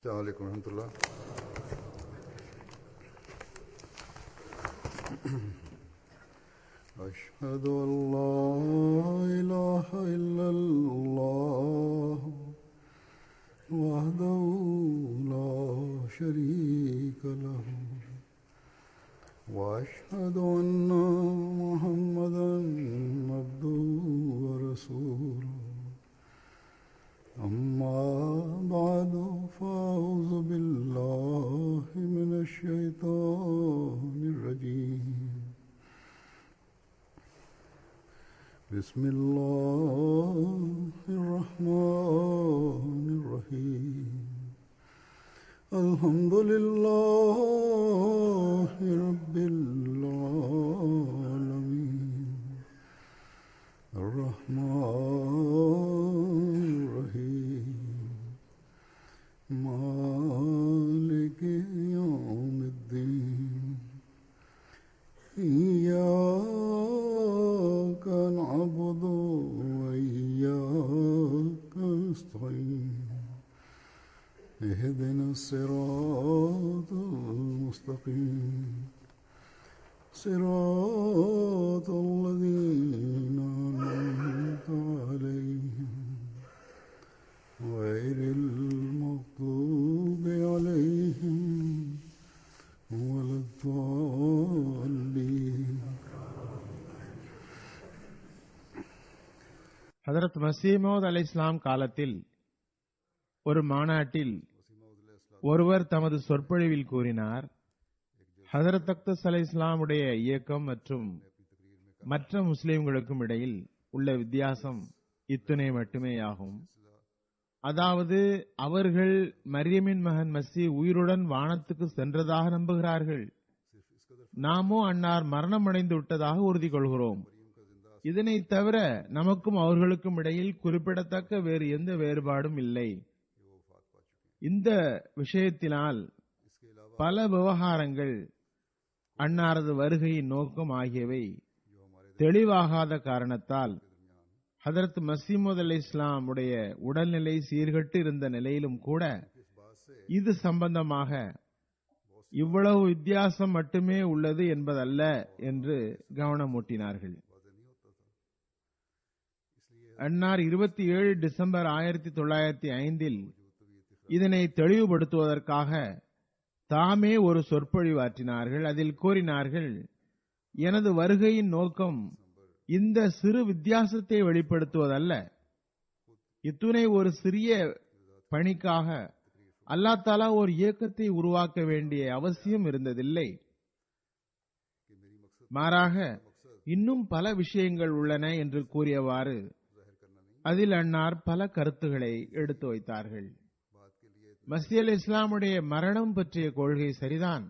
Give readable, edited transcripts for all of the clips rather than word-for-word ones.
Assalamualaikum warahmatullah. Ashhadu an la ilaha illallah wahdahu la sharika lahu wa ashhadu anna Muhammadan abduhu wa rasuluhu. أما بعد فأعوذ بالله من الشيطان الرجيم بسم الله الرحمن الرحيم الحمد لله رب العالمين الرحمن الرحيم مالك يوم الدين إياك نعبد وإياك نستعين اهدنا الصراط المستقيم صراط الذين أنعمت عليهم غير المغضوب عليهم ولا الضالين. ஹதரத் மஸீஹ் மவ்ஊத் அலைஹிஸ்ஸலாம் காலத்தில் ஒரு மாநாட்டில் ஒருவர் தமது சொற்பொழிவில் கூறினார், ஹதரத் அக்தஸ் அலைஹிஸ்ஸலாமுடைய இயக்கம் மற்றும் மற்ற முஸ்லிம்களுக்கும் இடையில் உள்ள வித்தியாசம் இத்துணை மட்டுமேயாகும். அதாவது அவர்கள் மரியமின் மகன் மஸீஹ் உயிருடன் வானத்துக்கு சென்றதாக நம்புகிறார்கள். நாமோ அன்னார் மரணமடைந்து விட்டதாக உறுதி கொள்கிறோம். இதனை தவிர நமக்கும் அவர்களுக்கும் இடையில் குறிப்பிடத்தக்க வேறு எந்த வேறுபாடும் இல்லை. இந்த விஷயத்தினால் பல விவகாரங்கள், அன்னாரது வருகையின் நோக்கம் ஆகியவை தெளிவாகாத காரணத்தால் ஹதரத் மஸீஹ் மவ்ஊத் அலைஹிஸ்ஸலாம் உடைய உடல்நிலை சீர்கட்டு இருந்த நிலையிலும் கூட இது சம்பந்தமாக இவ்வளவு வித்தியாசம் மட்டுமே உள்ளது என்பதல்ல என்று கவனமூட்டினார்கள். அன்னார் 27 டிசம்பர் 1905 இதனை தெளிவுபடுத்துவதற்காக தாமே ஒரு சொற்பொழிவாற்றினார்கள். அதில் கூறினார்கள், எனது வருகையின் நோக்கம் இந்த சிறு வித்தியாசத்தை வெளிப்படுத்துவதல்ல. இத்துணை ஒரு சிறிய பணிக்காக அல்லாஹ் தஆலா ஒரு இயக்கத்தை உருவாக்க வேண்டிய அவசியம் இருந்ததில்லை. மாறாக இன்னும் பல விஷயங்கள் உள்ளன என்று கூறியவாறு அதில் அன்னார் பல கருத்துக்களை எடுத்து வைத்தார்கள். மஸீஹ் அலைஹிஸ்ஸலாமுடைய மரணம் பற்றிய கொள்கை சரிதான்.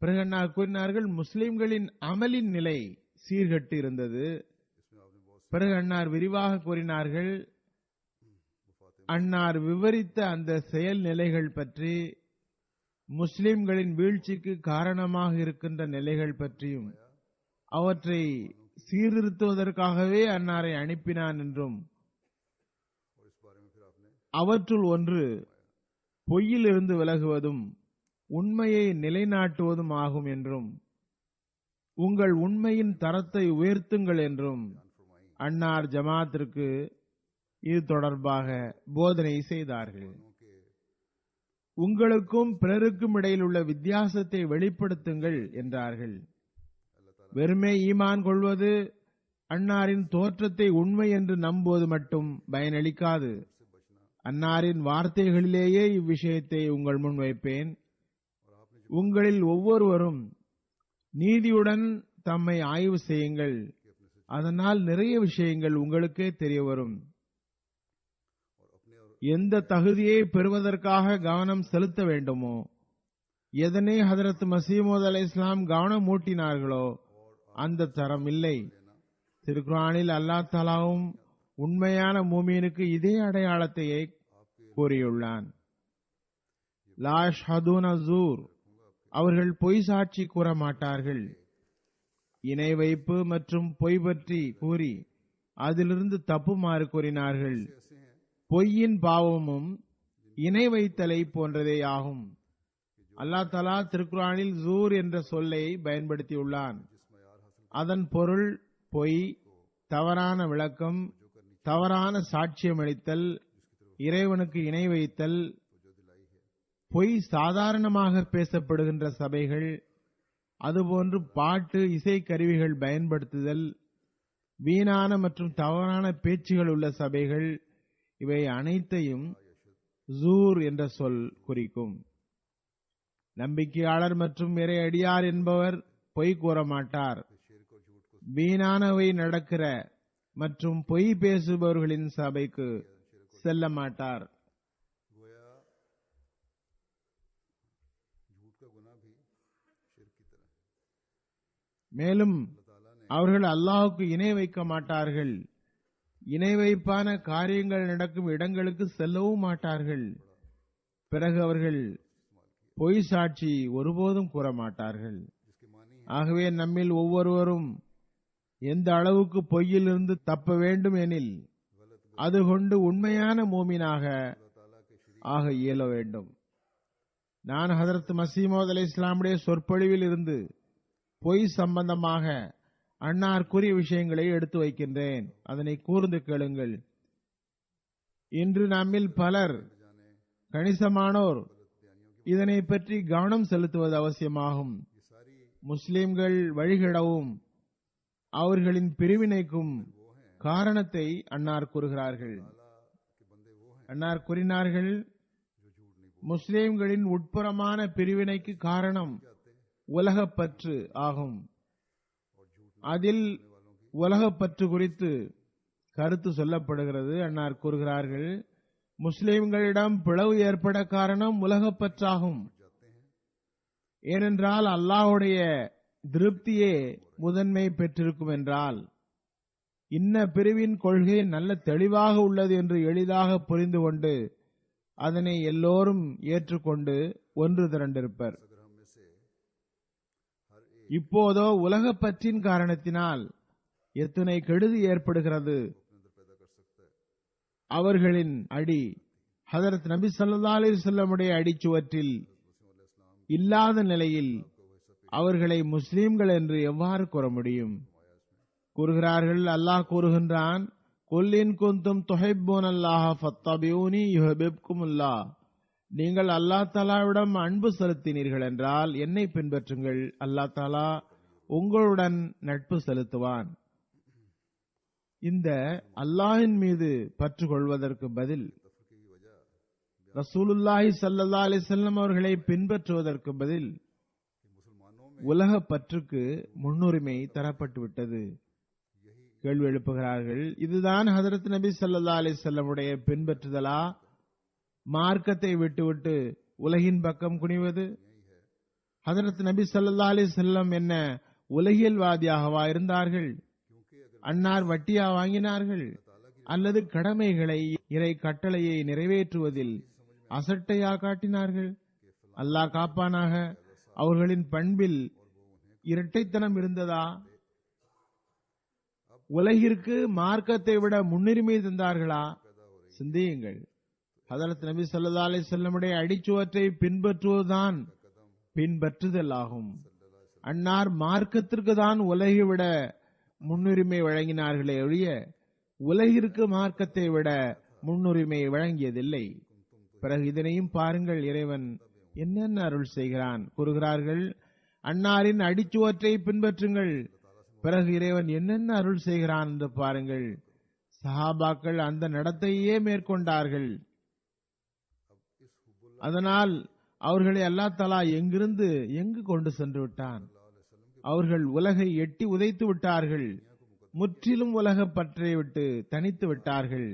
பிறகு அன்னார் கூறினார்கள், முஸ்லிம்களின் அமலின் நிலை சீர்கட்டு இருந்தது. பிறகு அன்னார் விரிவாக கூறினார்கள், அன்னார் விவரித்த அந்த செயல் நிலைகள் பற்றி, முஸ்லிம்களின் வீழ்ச்சிக்கு காரணமாக இருக்கின்ற நிலைகள் பற்றியும் அவற்றை சீர்திருத்துவதற்காகவே அன்னாரை அனுப்பினான் என்றும், அவற்றுள் ஒன்று பொய்யிலிருந்து விலகுவதும் உண்மையை நிலைநாட்டுவதும் ஆகும் என்றும், உங்கள் உண்மையின் தரத்தை உயர்த்துங்கள் என்றும் அன்னார் ஜமாத்திற்கு இது தொடர்பாக போதனை செய்தார்கள். உங்களுக்கும் பிறருக்கும் இடையில் உள்ள வித்தியாசத்தை வெளிப்படுத்துங்கள் என்றார்கள். வெறுமே ஈமான் கொள்வது, அன்னாரின் தோற்றத்தை உண்மை என்று நம்புவது மட்டும் பயனளிக்காது. அன்னாரின் வார்த்தைகளிலேயே இவ்விஷயத்தை உங்கள் முன் வைப்பேன். உங்களில் ஒவ்வொருவரும் நீதியுடன் தம்மை ஆய்வு செய்யுங்கள். அதனால் நிறைய விஷயங்கள் உங்களுக்கே தெரிய வரும். எந்த தகுதியை பெறுவதற்காக கவனம் செலுத்த வேண்டுமோ, எதனை ஹதரத் மஸீஹ் மவ்ஊத் அலைஹிஸ்ஸலாம் கவனம் மூட்டினார்களோ அந்த தரம் இல்லை. திருக்குர்ஆனில் அல்லாஹ் தஆலாவும் உண்மையான மூமீனுக்கு இதே அடையாளத்தையே கூறியுள்ளான். லா யஷ்ஹதூன ஸூர், அவர்கள் பொய் சாட்சி கூற மாட்டார்கள். இணை வைப்பு மற்றும் பொய் பற்றி கூறி அதிலிருந்து தப்புமாறு கூறினார்கள். பொய்யின் பாவமும் இணை வைத்தலை போன்றதே ஆகும். அல்லாஹ் தஆலா திருக்குர்ஆனில் ஜூர் என்ற சொல்லை பயன்படுத்தியுள்ளான். அதன் பொருள் பொய், தவறான விளக்கம், தவறான சாட்சியமளித்தல், இறைவனுக்கு இணை வைத்தல், பொய் சாதாரணமாக பேசப்படுகின்ற சபைகள், அதுபோன்று பாட்டு இசை கருவிகள் பயன்படுத்துதல், வீணான மற்றும் தவறான பேச்சுகள் உள்ள சபைகள், இவை அனைத்தையும் ஜூர் என்ற சொல் குறிக்கும். நம்பிக்கையாளர் மற்றும் இறை அடியார் என்பவர் பொய் கூற மாட்டார். வீணானவை நடக்கிற மற்றும் பொய் பேசுபவர்களின் சபைக்கு செல்ல மாட்டார். மேலும் அவர்கள் அல்லாஹ்வுக்கு இணை வைக்க மாட்டார்கள். இணை வைப்பான காரியங்கள் நடக்கும் இடங்களுக்கு செல்லவும் மாட்டார்கள். பிறகு அவர்கள் பொய் சாட்சி ஒருபோதும் கூற மாட்டார்கள். ஆகவே நம்மில் ஒவ்வொருவரும் எந்த அளவுக்கு பொய்யிலிருந்து தப்ப வேண்டும் எனில் அது கொண்டு உண்மையான மூமினாக ஆக இயல வேண்டும். நான் ஹதரத் மஸீஹ் மவ்ஊத் அலைஹிஸ்ஸலாமுடைய சொற்பொழிவில் இருந்து பொய் சம்பந்தமாக அன்னார் கூறிய விஷயங்களை எடுத்து வைக்கின்றேன். அதனை கூர்ந்து கேளுங்கள். இன்று நம்மில் பலர், கணிசமானோர் இதனை பற்றி கவனம் செலுத்துவது அவசியமாகும். முஸ்லிம்கள் வழிகடவும் அவர்களின் பிரிவினைக்கும் காரணத்தை அன்னார் கூறுகிறார்கள். அன்னார் கூறினார்கள், முஸ்லிம்களின் உட்புறமான பிரிவினைக்கு காரணம் உலகப்பற்று ஆகும். அதில் உலகப்பற்று குறித்து கருத்து சொல்லப்படுகிறது. அன்னார் கூறுகிறார்கள், முஸ்லிம்களிடம் பிளவு ஏற்பட காரணம் உலகப்பற்றாகும். ஏனென்றால் அல்லாஹ்வுடைய திருப்தியே முதன்மை பெற்றிருக்கும் என்றால் இன்ன பிரிவின் கொள்கை நல்ல தெளிவாக உள்ளது என்று எளிதாக புரிந்து கொண்டு அதனை எல்லோரும் ஏற்றுக்கொண்டு ஒன்று திரண்டிருப்பர். இப்போதோ உலகப்பற்றின் காரணத்தினால் எத்தனை கெடுதி ஏற்படுகிறது. அவர்களின் அடி ஹதரத் நபி ஸல்லல்லாஹு அலைஹி வஸல்லமுடைய அடிச்சுவற்றில் இல்லாத நிலையில் அவர்களை முஸ்லிம்கள் என்று எவ்வாறு கூற முடியும்? கூறுகிறார்கள், அல்லாஹ் கூறுகின்றான், குல் இன் குன்தும் துஹிப்பூனல்லாஹ ஃபத்தபிஊனி யுஹிப்புக்குமுல்லாஹ். நீங்கள் அல்லாஹ் தஆலாவிடம் அன்பு செலுத்தினீர்கள் என்றால் என்னை பின்பற்றுங்கள், அல்லாஹ் தஆலா உங்களுடன் நட்பு செலுத்துவான். இந்த அல்லாஹ்வின் மீது பற்று கொள்வதற்கு பதில் ரசூலுல்லாஹி ஸல்லல்லாஹு அலைஹி வஸல்லம் அவர்களை பின்பற்றுவதற்கு பதில் உலக பற்றுக்கு முன்னுரிமை தரப்பட்டு விட்டது. கேள்வி எழுப்புகிறார்கள், இதுதான் ஹதரத் நபி ஸல்லல்லாஹு அலைஹி வஸல்லம் உடைய பின்பற்றுதலா? மார்க்கத்தை விட்டுவிட்டு உலகின் பக்கம் குனிவது? ஹதரத் நபி ஸல்லல்லாஹு அலைஹி வஸல்லம் என்ன உலகியல்வாதியாகவா இருந்தார்கள்? அன்னார் வட்டியா வாங்கினார்கள்? அல்லது கடமைகளை, இறை கட்டளையை நிறைவேற்றுவதில் அசட்டையா காட்டினார்கள்? அல்லாஹ் காப்பானாக. அவர்களின் பண்பில் இரட்டைத்தனம் இருந்ததா? உலகிற்கு மார்க்கத்தை விட முன்னுரிமை தந்தார்களா? சிந்தியுங்கள். ஹதரத் நபி ஸல்லல்லாஹு அலைஹி வஸல்லமுடைய அடிச்சுவற்றை பின்பற்றுவதுதான் பின்பற்றுதல் ஆகும். அன்னார் மார்க்கத்திற்கு தான் உலகை விட முன்னுரிமை வழங்கினார்களே ஒழிய உலகிற்கு மார்க்கத்தை விட முன்னுரிமை வழங்கியதில்லை. பிறகு இதனையும் பாருங்கள், இறைவன் என்னென்ன அருள் செய்கிறான். கூறுகிறார்கள், அன்னாரின் அடிச்சுவற்றை பின்பற்றுங்கள். பிறகு இறைவன் என்னென்ன அருள் செய்கிறான் என்று பாருங்கள். சஹாபாக்கள் அந்த நடத்தையே மேற்கொண்டார்கள். அதனால் அவர்களை அல்லாஹ் தஆலா எங்கிருந்து எங்கு கொண்டு சென்று விட்டான். அவர்கள் உலகை எட்டி உதைத்து விட்டார்கள். முற்றிலும் உலக பற்றை விட்டு தனித்து விட்டார்கள்.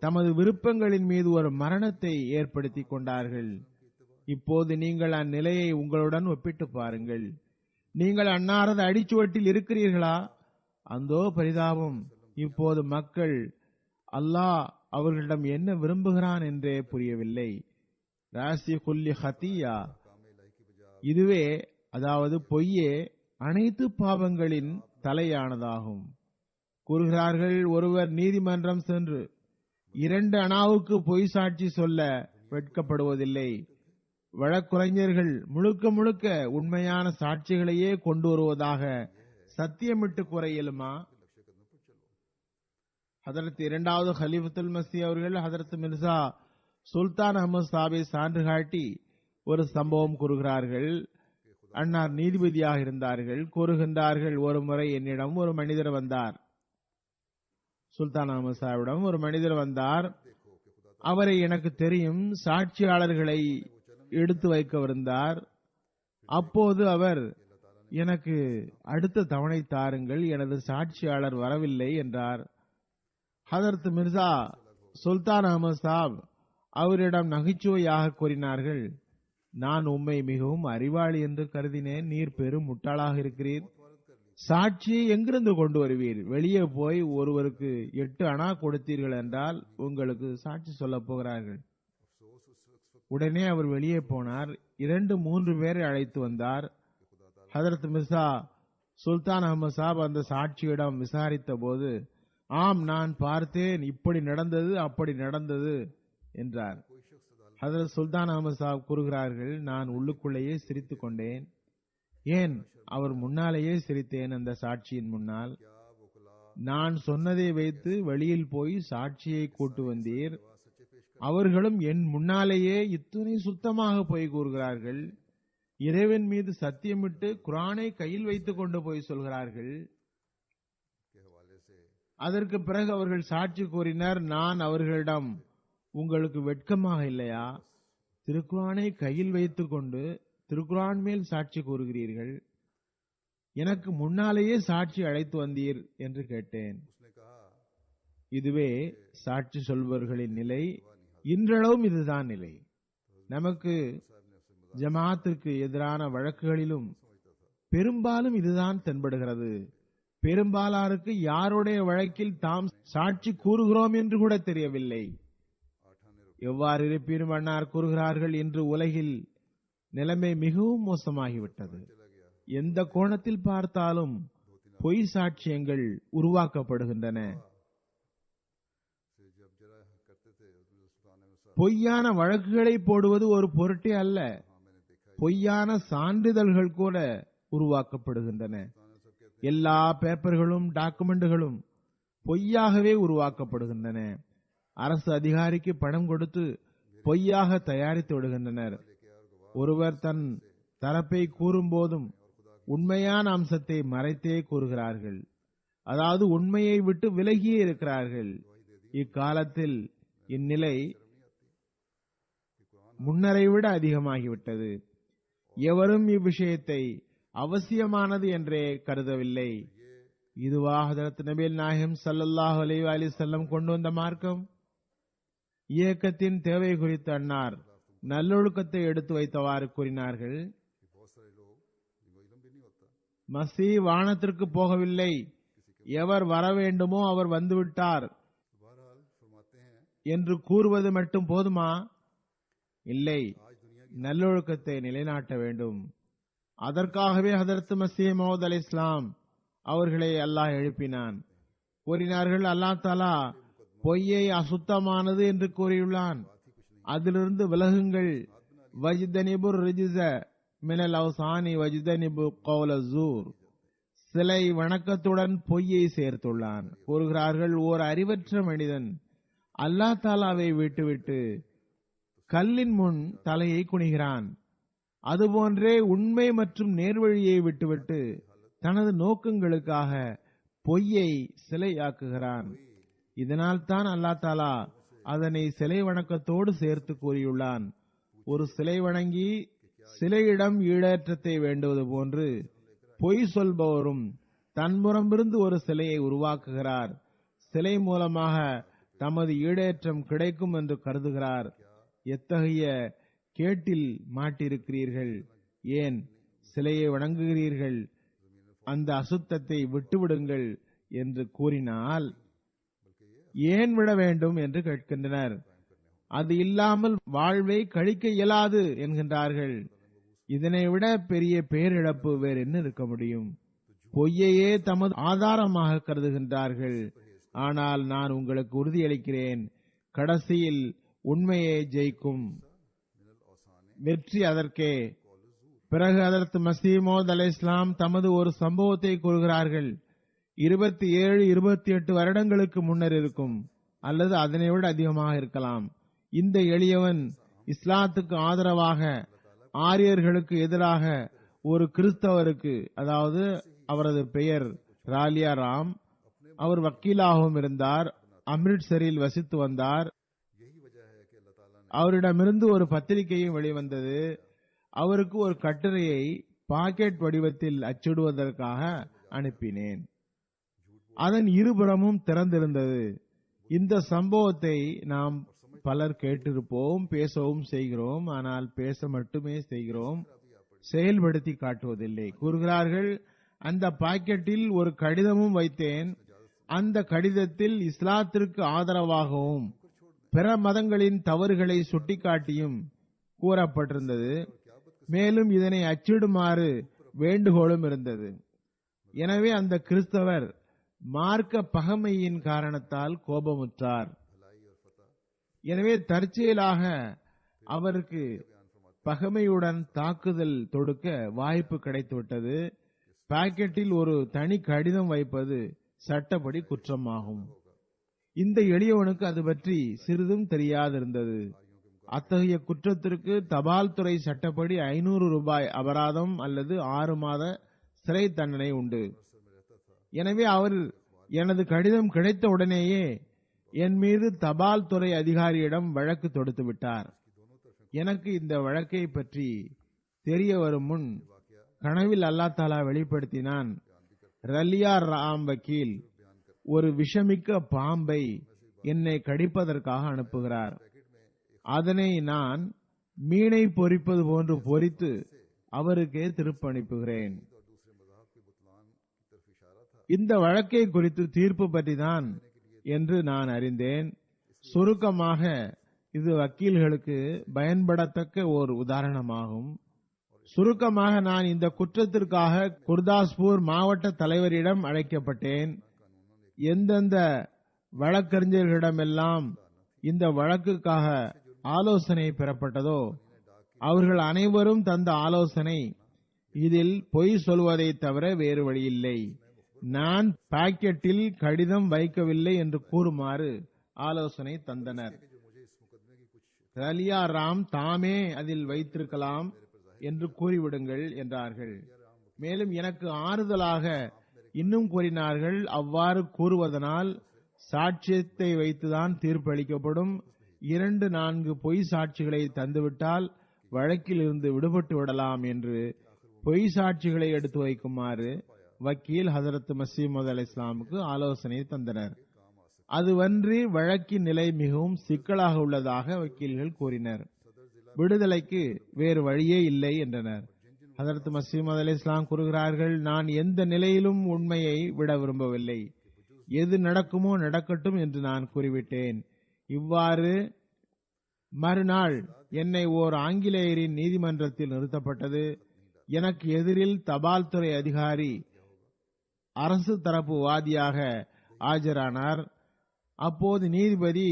தமது விருப்பங்களின் மீது ஒரு மரணத்தை ஏற்படுத்தி கொண்டார்கள். இப்போது நீங்கள் அந்நிலையை உங்களுடன் ஒப்பிட்டு பாருங்கள். நீங்கள் அன்னாரது அடிச்சுவட்டில் இருக்கிறீர்களா? அந்தோ பரிதாபம். இப்போது மக்கள் அல்லாஹ் அவர்களிடம் என்ன விரும்புகிறான் என்றே புரியவில்லை. ராசி குல்லி ஹத்தியா, இதுவே, அதாவது பொய்யே அனைத்து பாவங்களின் தலையானதாகும். கூறுகிறார்கள், ஒருவர் நீதிமன்றம் சென்று 2 அணாவுக்கு பொய் சாட்சி சொல்ல வெட்கப்படுவதில்லை. வழக்குரைஞர்கள் முழுக்க முழுக்க உண்மையான சாட்சிகளையே கொண்டு வருவதாக சத்தியமிட்டு கூற இயலுமா? ஹதரத் இரண்டாவது ஹலீஃபத்துல் மஸீஹ் அவர்கள் ஹதரத் மிர்சா சுல்தான் அஹமது சாபை சான்று காட்டி ஒரு சம்பவம் கூறுகிறார்கள். அன்னார் நீதிபதியாக இருந்தார்கள். கூறுகின்றார்கள், ஒரு முறை என்னிடம் ஒரு மனிதர் வந்தார். சுல்தான் அஹமது சாஹிபிடம் ஒரு மனிதர் வந்தார். அவரை எனக்கு தெரியும். சாட்சியாளர்களை எடுத்து வைக்கவிருந்தார். அப்போது அவர், எனக்கு அடுத்த தவணை தாருங்கள், எனது சாட்சியாளர் வரவில்லை என்றார். ஹதரத் மிர்சா சுல்தான் அஹமது சாப் அவரிடம் நகைச்சுவையாக கூறினார்கள், நான் உம்மை மிகவும் அறிவாளி என்று கருதினேன். நீர் பெரும் முட்டாளாக இருக்கிறீர். சாட்சியை எங்கிருந்து கொண்டு வருவீர்? வெளியே போய் ஒருவருக்கு 8 அணா கொடுத்தீர்கள் என்றால் உங்களுக்கு சாட்சி சொல்ல போகிறார்கள். உடனே அவர் வெளியே போனார். 2-3 பேரை அழைத்து வந்தார். ஹதரத் மிர்சா சுல்தான் அஹமது சாப் அந்த சாட்சியிடம் விசாரித்த போது, ஆம், நான் பார்த்தேன், இப்படி நடந்தது, அப்படி நடந்தது என்றார். ஹதரத் சுல்தான் அஹமது சாப் கூறுகிறார்கள், நான் உள்ளுக்குள்ளேயே சிரித்துக் கொண்டேன். ஏன், அவர் முன்னாலேயே சிரித்தேன். அந்த சாட்சியின் முன்னால் நான் சொன்னதை வைத்து வெளியில் போய் சாட்சியை கூட்டு வந்தீர். அவர்களும் என் முன்னாலேயே இத்துணை சுத்தமாக போய் கூறுகிறார்கள். இறைவன் மீது சத்தியமிட்டு குர்ஆனை கையில் வைத்துக் கொண்டு போய் சொல்கிறார்கள். அதற்கு பிறகு அவர்கள் சாட்சி கூறினர். நான் அவர்களிடம், உங்களுக்கு வெட்கமாக இல்லையா? திருக்குர்ஆனை கையில் வைத்துக் கொண்டு திருக்குர்ஆன் மேல் சாட்சி கூறுகிறீர்கள். எனக்கு முன்னாலேயே சாட்சி அழைத்து வந்தீர் என்று கேட்டேன். இதுவே சாட்சி சொல்பவர்களின் நிலை. இன்றளவும் இதுதான் நிலை. நமக்கு ஜமாத்திற்கு எதிரான வழக்குகளிலும் பெரும்பாலும் இதுதான் தென்படுகிறது. பெரும்பாலாருக்கு யாருடைய வழக்கில் தாம் சாட்சி கூறுகிறோம் என்று கூட தெரியவில்லை. எவ்வாறு இருப்பினும் அன்னார் கூறுகிறார்கள், இன்று உலகில் நிலைமை மிகவும் மோசமாகிவிட்டது. எந்த கோணத்தில் பார்த்தாலும் பொய் சாட்சியங்கள் உருவாக்கப்படுகின்றன. பொய்யான வழக்குகளை போடுவது ஒரு பொருட்டே அல்ல, பொய்யான சான்றிதழ்கள் கூட உருவாக்கப்படுகின்றன. எல்லா பேப்பர்களும் டாக்குமெண்டுகளும் பொய்யாகவே உருவாக்கப்படுகின்றன. அரசு அதிகாரிக்கு பணம் கொடுத்து பொய்யாக தயாரித்து விடுகின்றனர். ஒருவர் தன் தரப்பை கூறும் போதும் உண்மையான அம்சத்தை மறைத்தே கூறுகிறார்கள். அதாவது உண்மையை விட்டு விலகியே இருக்கிறார்கள். இக்காலத்தில் இந்நிலை முன்னரை விட அதிகமாகிவிட்டது. எவரும் இவ்விஷயத்தை அவசியமானது என்றே கருதவில்லை. இதுவா ஹதரத் நபிகள் நாயகம் ஸல்லல்லாஹு அலைஹி வஸல்லம் கொண்டு வந்த மார்க்கம்? இயக்கத்தின் தேவை குறித்து அன்னார் நல்லொழுக்கத்தை எடுத்து வைத்தவாறு கூறினார்கள். மசீஹ் வானத்திற்கு போகவில்லை, எவர் வர வேண்டுமோ அவர் வந்துவிட்டார் என்று கூறுவது மட்டும் போதுமா? இல்லை, நல்லொழுக்கத்தை நிலைநாட்ட வேண்டும். அதற்காகவே ஹதரத் மஸீஹ் மவ்ஊத் அலைஹிஸ்ஸலாம் அவர்களை அல்லாஹ் எழுப்பினான். கூறினார்கள், அல்லாஹ் தஆலா பொய்யை அசுத்தமானது என்று கூறியுள்ளான். அதிலிருந்து விலகுங்கள். வஜ்தனிபுர் ரிஜ்ஸ மினல் அவ்சானி வஜ்தனிபு கௌல ஸூர். சிலை வணக்கத்துடன் பொய்யை சேர்த்துள்ளான். கூறுகிறார்கள், ஓர் அறிவற்ற மனிதன் அல்லாஹ் தஆலாவை விட்டுவிட்டு கல்லின் முன் தலையை குனிகிறான். அதுபோன்றே உண்மை மற்றும் நேர்வழியை விட்டுவிட்டு தனது நோக்கங்களுக்காக பொய்யை சிலையாக்குகிறான். இதனால் தான் அல்லாஹ் தஆலா அதனை சிலை வணக்கத்தோடு சேர்த்து கூறியுள்ளான். ஒரு சிலை வணங்கி சிலையிடம் ஈடேற்றத்தை வேண்டுவது போன்று பொய் சொல்பவரும் தன்புறமிருந்து ஒரு சிலையை உருவாக்குகிறார். சிலை மூலமாக தமது ஈடேற்றம் கிடைக்கும் என்று கருதுகிறார். எத்தகைய கேட்டில் மாட்டிருக்கிறீர்கள்! ஏன் சிலையை வணங்குகிறீர்கள்? அந்த அசுத்தத்தை விட்டுவிடுங்கள் என்று கூறினால் ஏன் விட வேண்டும் என்று கேட்கின்றனர். அது இல்லாமல் வாழ்வை கழிக்க இயலாது என்கின்றார்கள். இதனை விட பெரிய பேரிழப்பு வேறு என்ன இருக்க முடியும்? பொய்யையே தமது ஆதாரமாக கருதுகின்றார்கள். ஆனால் நான் உங்களுக்கு உறுதியளிக்கிறேன், கடைசியில் உண்மையே ஜெயிக்கும், வெற்றி அதற்கே. பிறகு ஹதரத் மஸீஹ் மவ்ஊத் அலைஹிஸ்ஸலாம் தமது ஒரு சம்பவத்தை கூறுகிறார்கள். 27-28 வருடங்களுக்கு முன்னர் இருக்கும், அல்லது அதனை விட அதிகமாக இருக்கலாம். இந்த எளியவன் இஸ்லாத்துக்கு ஆதரவாக ஆரியர்களுக்கு எதிராக ஒரு கிறிஸ்தவருக்கு, அதாவது அவரது பெயர் ராலியா ராம், அவர் வக்கீலாகவும் இருந்தார், அம்ரிட்சரில் வசித்து வந்தார். அவரிடமிருந்து ஒரு பத்திரிகையும் வெளிவந்தது. அவருக்கு ஒரு கட்டுரையை பாக்கெட் வடிவத்தில் அச்சிடுவதற்காக அனுப்பினேன். அதன் இருபுறமும் திறந்திருந்தது. இந்த சம்பவத்தை நாம் பலர் கேட்டிருப்போம், பேசவும் செய்கிறோம். ஆனால் பேச மட்டுமே செய்கிறோம், செயல்படுத்தி காட்டுவதில்லை. கூறுகிறார்கள், அந்த பாக்கெட்டில் ஒரு கடிதமும் வைத்தேன். அந்த கடிதத்தில் இஸ்லாத்திற்கு ஆதரவாகவும் பிற மதங்களின் தவறுகளை சுட்டிக்காட்டியும் கூறப்பட்டிருந்தது. மேலும் இதனை அச்சிடுமாறு வேண்டுகோளும் இருந்தது. எனவே அந்த கிறிஸ்தவர் மார்க்க பகைமையின் காரணத்தால் கோபமுற்றார். எனவே தற்செயலாக அவருக்கு பகைமையுடன் தாக்குதல் தொடுக்க வாய்ப்பு கிடைத்துவிட்டது. பாக்கெட்டில் ஒரு தனி கடிதம் வைப்பது சட்டப்படி குற்றமாகும். இந்த எளியவனுக்கு அது பற்றி சிறிதும் தெரியாதிருந்தது. அத்தகைய குற்றத்திற்கு தபால் துறை சட்டப்படி 500 ரூபாய் அபராதம் அல்லது 6 மாத சிறை தண்டனை உண்டு. எனவே அவர் எனது கடிதம் கிடைத்த உடனேயே என் மீது தபால் துறை அதிகாரியிடம் வழக்கு தொடுத்து விட்டார். எனக்கு இந்த வழக்கை பற்றி தெரிய வரும் முன் கனவில் அல்லாஹ் தஆலா வெளிப்படுத்தினான். ரலியா ராம் வக்கீல் ஒரு விஷமிக்க பாம்பை என்னை கடிப்பதற்காக அனுப்புகிறார். அதனை நான் மீனை பொரிப்பது போன்று பொரித்து அவருக்கே திருப்பி அனுப்புகிறேன். இந்த வழக்கை குறித்து தீர்ப்பு பற்றிதான் என்று நான் அறிந்தேன். சுருக்கமாக இது வக்கீல்களுக்கு பயன்படத்தக்க ஓர் உதாரணமாகும். சுருக்கமாக நான் இந்த குற்றத்திற்காக குர்தாஸ்பூர் மாவட்ட தலைவரிடம் அழைக்கப்பட்டேன். எந்தெந்த வழக்கறிஞர்களிடமெல்லாம் இந்த வழக்குக்காக ஆலோசனை பெறப்பட்டதோ அவர்கள் அனைவரும் தந்த ஆலோசனை, இதில் பொய் சொல்வதை தவிர வேறு வழியில்லை, நான் பாக்கெட்டில் கடிதம் வைக்கவில்லை என்று கூறுமாறு ஆலோசனை தந்தனர். ரலியா ராம் தாமே அதில் வைத்திருக்கலாம் என்று கூறிவிடுங்கள் என்றார்கள். மேலும் எனக்கு ஆறுதலாக இன்னும் கூறினார்கள், அவ்வாறு கூறுவதனால் சாட்சியத்தை வைத்துதான் தீர்ப்பளிக்கப்படும். 2-4 பொய் சாட்சிகளை தந்துவிட்டால் வழக்கில் இருந்து விடுபட்டு விடலாம் என்று பொய் சாட்சிகளை எடுத்து வைக்குமாறு வக்கீல் ஹதரத் மஸீஹ் மவ்ஊத் அலைஹிஸ்ஸலாமுக்கு ஆலோசனை தந்தனர். அதுவன்றி வழக்கின் நிலை மிகவும் சிக்கலாக உள்ளதாக வக்கீல்கள் கூறினர். விடுதலைக்கு வேறு வழியே இல்லை என்றனர். ஹதரத் மஸீஹ் மவ்ஊத் அலைஹிஸ்ஸலாம் கூறுகிறார்கள், நான் எந்த நிலையிலும் உண்மையை விட விரும்பவில்லை. எது நடக்குமோ நடக்கட்டும் என்று நான் கூறிவிட்டேன். இவ்வாறு மறுநாள் என்னை ஓர் ஆங்கிலேயரின் நீதிமன்றத்தில் நிறுத்தப்பட்டது. எனக்கு எதிரில் தபால் துறை அதிகாரி அரசு தரப்பு வாதியாக ஆஜரானார். அப்போது நீதிபதி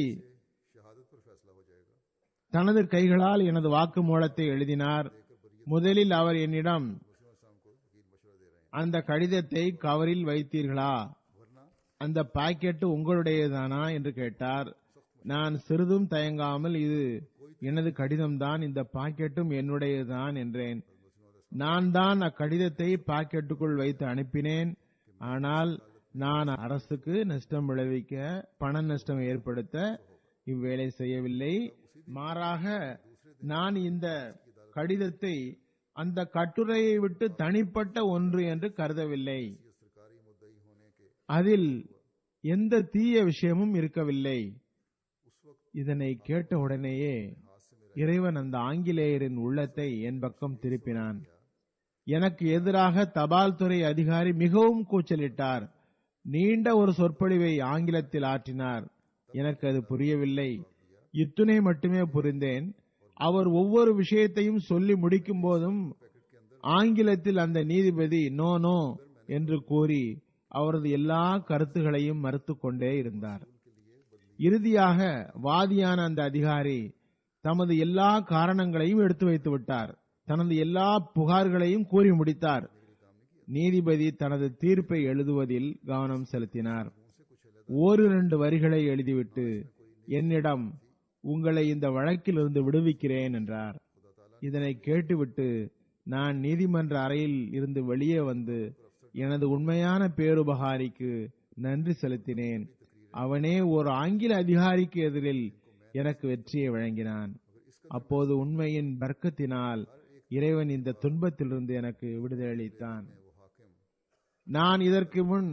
தனது கைகளால் எனது வாக்குமூலத்தை எழுதினார். முதலில் அவர் என்னிடம், அந்த கடிதத்தை கவரில் வைத்தீர்களா, அந்த பாக்கெட்டு உங்களுடையதானா என்று கேட்டார். நான் சிறிதும் தயங்காமல், இது எனது கடிதம்தான், இந்த பாக்கெட்டும் என்னுடையதுதான் என்றேன். நான் தான் அக்கடிதத்தை பாக்கெட்டுக்குள் வைத்து அனுப்பினேன். ஆனால் நான் அரசுக்கு நஷ்டம் விளைவிக்க, பண நஷ்டம் ஏற்படுத்த இவ்வேளை செய்யவில்லை. மாறாக நான் இந்த கடிதத்தை அந்த கட்டுரையை விட்டு தனிப்பட்ட ஒன்று என்று கருதவில்லை. அதில் எந்த தீய விஷயமும் இருக்கவில்லை. இதனை கேட்ட உடனேயே இறைவன் அந்த ஆங்கிலேயரின் உள்ளத்தை என் பக்கம் திருப்பினான். எனக்கு எதிராக தபால் துறை அதிகாரி மிகவும் கூச்சலிட்டார். நீண்ட ஒரு சொற்பொழிவை ஆங்கிலத்தில் ஆற்றினார். எனக்கு அது புரியவில்லை. இத்துணை மட்டுமே புரிந்தேன். அவர் ஒவ்வொரு விஷயத்தையும் சொல்லி முடிக்கும் போதும் ஆங்கிலத்தில் அந்த நீதிபதி நோ நோ என்று கூறி அவரது எல்லா கருத்துகளையும் மறுத்துக் கொண்டே இருந்தார். இறுதியாக வாதியான அந்த அதிகாரி தமது எல்லா காரணங்களையும் எடுத்து வைத்து விட்டார். தனது எல்லா புகார்களையும் கூறி முடித்தார். நீதிபதி தனது தீர்ப்பை எழுதுவதில் கவனம் செலுத்தினார். ஓரிரண்டு வரிகளை எழுதிவிட்டு என்னிடம் உங்களை இந்த வழக்கிலிருந்து விடுவிக்கிறேன் என்றார். இதனை கேட்டுவிட்டு நான் நீதிமன்ற அறையில் இருந்து வெளியே வந்து எனது உண்மையான பேருபகாரிக்கு நன்றி செலுத்தினேன். அவனே ஒரு ஆங்கில அதிகாரிக்கு எதிரில் எனக்கு வெற்றியை வழங்கினான். அப்போது உண்மையின் பர்க்கத்தினால் இறைவன் இந்த துன்பத்திலிருந்து எனக்கு விடுதலை அளித்தான். நான் இதற்கு முன்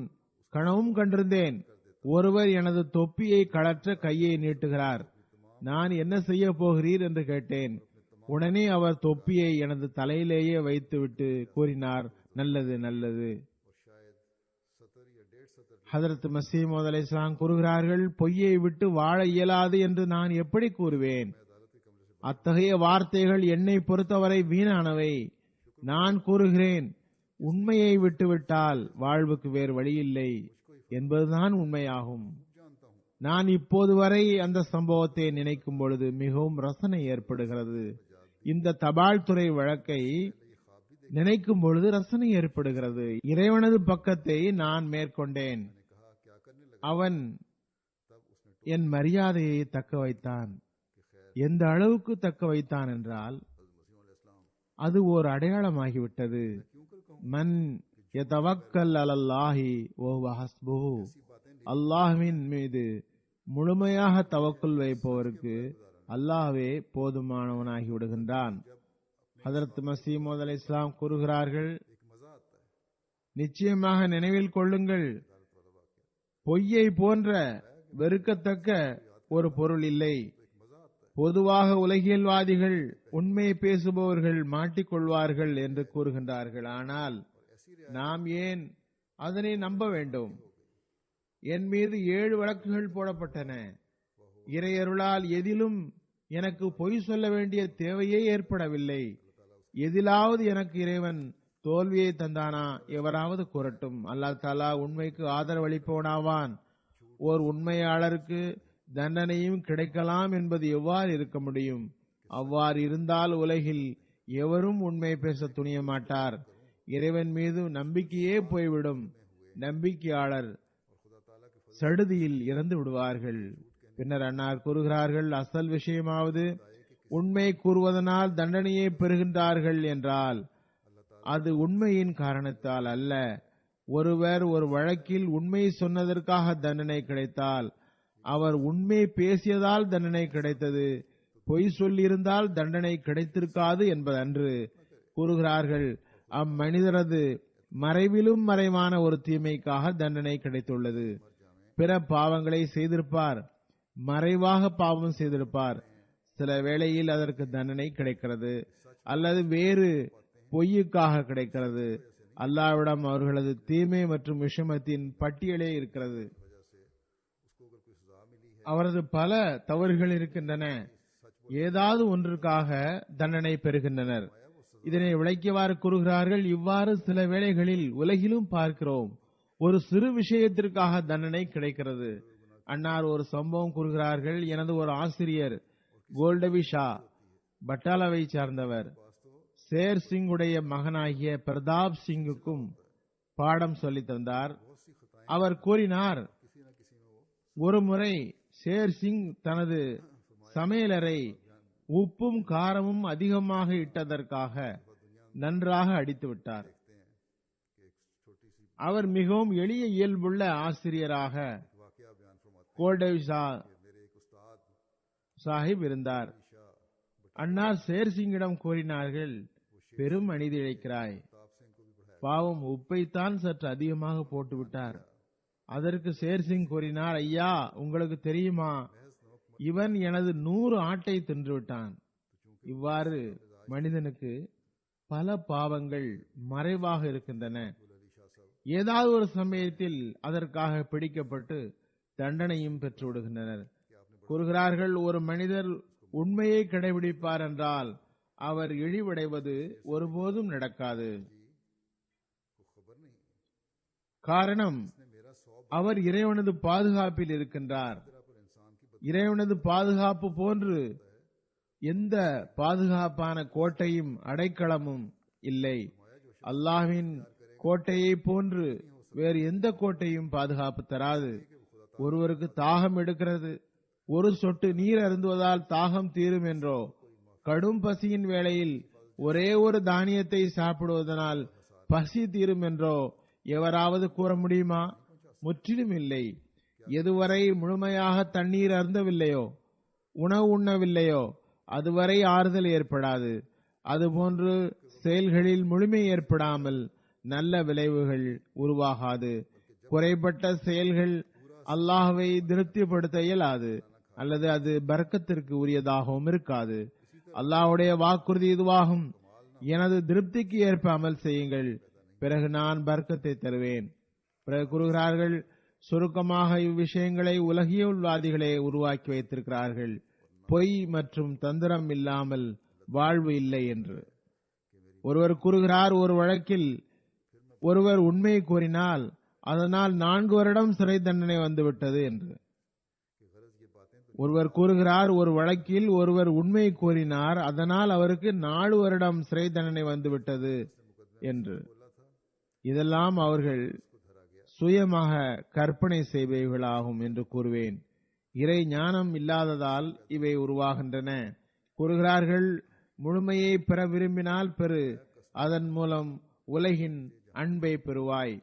கனவும் கண்டிருந்தேன். ஒருவர் எனது தொப்பியை கழற்ற கையை நீட்டுகிறார். நான் என்ன செய்ய போகிறீர் என்று கேட்டேன். உடனே அவர் தொப்பியை எனது தலையிலேயே வைத்துவிட்டு கூறினார், நல்லது நல்லது. ஹதரத் மஸீஹ் மவ்ஊத் அலைஹிஸ்ஸலாம் கூறுகிறார்கள், பொய்யை விட்டு வாழ இயலாது என்று நான் எப்படி கூறுவேன்? அத்தகைய வார்த்தைகள் என்னை பொறுத்தவரை வீணானவை. நான் கூறுகிறேன், உண்மையை விட்டுவிட்டால் வாழ்வுக்கு வேறு வழியில்லை என்பதுதான் உண்மையாகும். நான் இப்போது வரை அந்த சம்பவத்தை நினைக்கும் பொழுது மிகவும் ரசனை ஏற்படுகிறது. இந்த தபால் துறை வழக்கை நினைக்கும் பொழுது ரசனை ஏற்படுகிறது. இறைவனது பக்கத்தை நான் மேற்கொண்டேன். அவன் என் மரியாதையை தக்க வைத்தான். எந்த அளவுக்கு தக்க வைத்தான் என்றால் அது ஓர் அடையாளமாகிவிட்டது. மன் யதவக்கல் அலல்லாஹி வஹுவ ஹஸ்புஹு, அல்லாஹ்வின் மீது முழுமையாக தவக்குல் வைப்பவருக்கு அல்லாஹ்வே போதுமானவனாகி விடுகின்றான். ஹதரத் மஸீஹ் மவ்ஊத் அலைஹிஸ்ஸலாம் கூறுகிறார்கள், நிச்சயமாக நினைவில் கொள்ளுங்கள், பொய்யை போன்ற வெறுக்கத்தக்க ஒரு பொருள் இல்லை. பொதுவாக உலகியல்வாதிகள் உண்மை பேசுபவர்கள் மாட்டிக்கொள்வார்கள் என்று கூறுகின்றார்கள். ஆனால் நாம் ஏன் அதனை நம்ப வேண்டும்? என் மீது 7 வழக்குகள் போடப்பட்டன. இறையருளால் எதிலும் எனக்கு பொய் சொல்ல வேண்டிய தேவையே ஏற்படவில்லை. எதிலாவது எனக்கு இறைவன் தோல்வியை தந்தானா? எவராவது கூறட்டும். அல்லாஹ் தஆலா உண்மைக்கு ஆதரவளிப்பவனாவான். ஓர் உண்மையாளருக்கு தண்டனையும் கிடைக்கலாம் என்பது எவ்வாறு இருக்க முடியும்? அவ்வாறு இருந்தால் உலகில் எவரும் உண்மை பேச துணிய மாட்டார். இறைவன் மீது நம்பிக்கையே போய்விடும். நம்பிக்கையாளர் சடுதியில் இறந்து விடுவார்கள். பின்னர் அன்னார் கூறுகிறார்கள், அசல் விஷயமாவது உண்மை கூறுவதனால் தண்டனையை பெறுகின்றார்கள் என்றால் அது உண்மையின் காரணத்தால் அல்ல. ஒருவர் ஒரு வழக்கில் உண்மை சொன்னதற்காக தண்டனை கிடைத்தால் அவர் உண்மை பேசியதால் தண்டனை கிடைத்தது, பொய் சொல்லியிருந்தால் தண்டனை கிடைத்திருக்காது என்பதன்று. கூறுகிறார்கள், அம்மனிதரது மறைவிலும் மறைவான ஒரு தீமைக்காக தண்டனை கிடைத்துள்ளது. பிற பாவங்களை செய்திருப்பார், மறைவாக பாவம் செய்திருப்பார். சில வேளையில் அதற்கு தண்டனை கிடைக்கிறது, அல்லது வேறு பொய்யுக்காக கிடைக்கிறது. அல்லாஹ்விடம் அவர்களது தீமை மற்றும் விஷமத்தின் பட்டியலே இருக்கிறது. அவரது பல தவறுகள் இருக்கின்றன. ஏதாவது ஒன்றுக்காக தண்டனை பெறுகின்றனர். இதனை விளக்கியவாறு கூறுகிறார்கள், இவ்வாறு சில வேளைகளில் உலகிலும் பார்க்கிறோம். ஒரு சிறு விஷயத்திற்காக தண்டனை கிடைக்கிறது. அன்னார் ஒரு சம்பவம் கூறுகிறார்கள், எனது ஒரு ஆசிரியர் கோல்டவி ஷா பட்டாலாவை சார்ந்தவர் சேர் சிங் உடைய மகனாகிய பிரதாப் சிங்குக்கும் பாடம் சொல்லித் தந்தார். அவர் கூறினார், ஒருமுறை சேர் சிங் தனது சமையலறை உப்பும் காரமும் அதிகமாக இட்டதற்காக நன்றாக அடித்து விட்டார். அவர் மிகவும் எளிய இயல்புள்ள ஆசிரியராக கோல்டவி ஷா சாஹிப் இருந்தார். அன்னார் சேர் சிங்கிடம் கூறினார்கள், பெரும் அநீதி இழைக்கிறாய். பாவம், உப்பைத்தான் சற்று அதிகமாக போட்டுவிட்டார். அதற்கு சேர் சிங் கூறினார், ஐயா, உங்களுக்கு தெரியுமா, இவன் எனது 100 ஆட்டை தின்றுவிட்டான். இவ்வாறு மனிதனுக்கு பல பாவங்கள் மறைவாக இருக்கின்றன. ஏதாவது ஒரு சமயத்தில் அதற்காக பிடிக்கப்பட்டு தண்டனையும் பெற்று விடுகின்றனர். கூறுகிறார்கள், ஒரு மனிதர் உண்மையை கடைபிடிப்பார் என்றால் அவர் இழிவடைவது ஒருபோதும் நடக்காது. காரணம், அவர் இறைவனது பாதுகாப்பில் இருக்கின்றார். இறைவனது பாதுகாப்பு போன்று எந்த பாதுகாப்பான கோட்டையும் அடைக்கலமும் இல்லை. அல்லாஹ்வின் கோட்டையை போன்று வேறு எந்த கோட்டையும் பாதுகாப்பு தராது. ஒருவருக்கு தாகம் எடுக்கிறது, ஒரு சொட்டு நீர் அருந்துவதால் தாகம் தீரும் என்றோ, கடும் பசியின் வேளையில் ஒரே ஒரு தானியத்தை சாப்பிடுவதனால் பசி தீரும் என்றோ எவராவது கூற முடியுமா? முற்றிலும் இல்லை. எதுவரை முழுமையாக தண்ணீர் அருந்தவில்லையோ, உணவு உண்ணவில்லையோ, அதுவரை ஆறுதல் ஏற்படாது. அதுபோன்று செயல்களில் முழுமை ஏற்படாமல் நல்ல விளைவுகள் உருவாகாது. குறைபட்ட செயல்கள் அல்லாஹ்வை திருப்திப்படுத்த இயலாது, அல்லது அது பரக்கத்திற்கு உரியதாகவும் இருக்காது. அல்லாஹ்வுடைய வாக்குறுதி இதுவாகும்: எனது திருப்திக்கு ஏற்ப அமல் செய்யுங்கள், பிறகு நான் பரக்கத்தை தருவேன். பிறகு கூறுகிறார்கள், சுருக்கமாக இவ்விஷயங்களை உலகியல்வாதிகளே உருவாக்கி வைத்திருக்கிறார்கள். பொய் மற்றும் தந்திரம் இல்லாமல் வாழ்வு இல்லை என்று. ஒருவர் கூறுகிறார், ஒரு வழக்கில் ஒருவர் உண்மையை கூறினால் அதனால் 4 வருடம் சிறை தண்டனை வந்துவிட்டது என்று. ஒருவர் கூறுகிறார், ஒரு வழக்கில் ஒருவர் உண்மையை கூறினார், அதனால் அவருக்கு 4 வருடம் சிறை தண்டனை வந்துவிட்டது என்று. இதெல்லாம் அவர்கள் சுயமாக கற்பனை செய்பவைகளாகும் என்று கூறுவேன். இறை ஞானம் இல்லாததால் இவை உருவாகின்றன. கூறுகிறார்கள், முழுமையை பெற விரும்பினால் பெறு, அதன் மூலம் உலகின் அன்பை பெறுவாய்.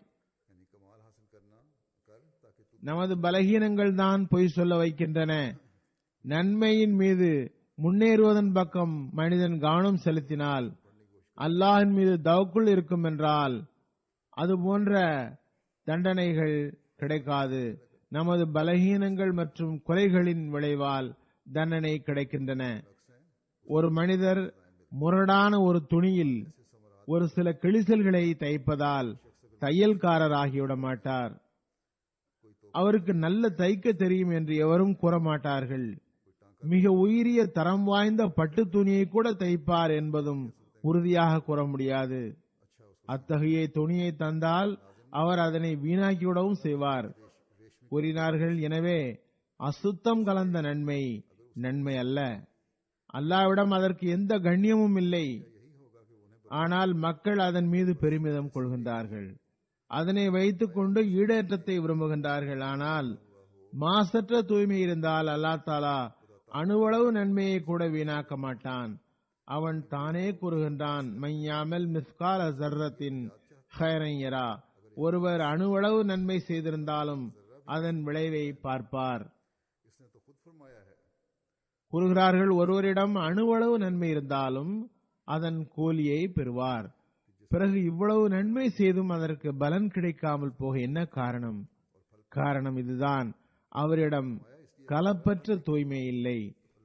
நமது பலகீனங்கள் தான் பொய் சொல்ல வைக்கின்றன. நன்மையின் மீது முன்னேறுவதன் பக்கம் மனிதன் கவனம் செலுத்தினால் அல்லாஹின் மீது தவக்குள் இருக்கும் என்றால் அது போன்ற தண்டனைகள் கிடைக்காது. நமது பலகீனங்கள் மற்றும் குறைகளின் விளைவால் தண்டனை கிடைக்கின்றன. ஒரு மனிதர் முரடான ஒரு துணியில் ஒரு சில கிழிசல்களை தைப்பதால் தையல்காரர் ஆகிவிட மாட்டார். அவருக்கு நல்ல தைக்க தெரியும் என்று எவரும் கூற மாட்டார்கள். மிக உயரிய தரம் வாய்ந்த பட்டு துணியை கூட தைப்பார் என்பதும் உறுதியாக கூற முடியாது. அத்தகைய துணியை தந்தால் அவர் அதனை வீணாக்கிவிடவும் செய்வார். கூறினார்கள், எனவே அசுத்தம் கலந்த நன்மை நன்மை அல்ல. அல்லாஹ்விடம் அதற்கு எந்த கண்ணியமும் இல்லை. ஆனால் மக்கள் அதன் மீது பெருமிதம் கொள்கின்றார்கள். அதனை வைத்துக் கொண்டு ஈடேற்றத்தை விரும்புகின்றார்கள். ஆனால் மாசற்ற தூய்மை இருந்தால் அல்லாஹ் தாலா அணுவளவு நன்மையை கூட வீணாக்க மாட்டான். அவன் தானே கூறுகின்றான், மையாமல் மிஸ்கால ஜர்ரத்தின் ஹைரன் யரா. ஒருவர் அணுவளவு நன்மை செய்திருந்தாலும் அதன் விளைவை பார்ப்பார். கூறுகிறார்கள், ஒருவரிடம் அணுவளவு நன்மை இருந்தாலும் அதன் கூலியை பெறுவார். பிறகு இவ்வளவு நன்மை செய்தும் அதற்கு பலன் கிடைக்காமல் போக என்ன காரணம்? காரணம் இதுதான், அவரிடம் கலப்பற்ற தூய்மை இல்லை.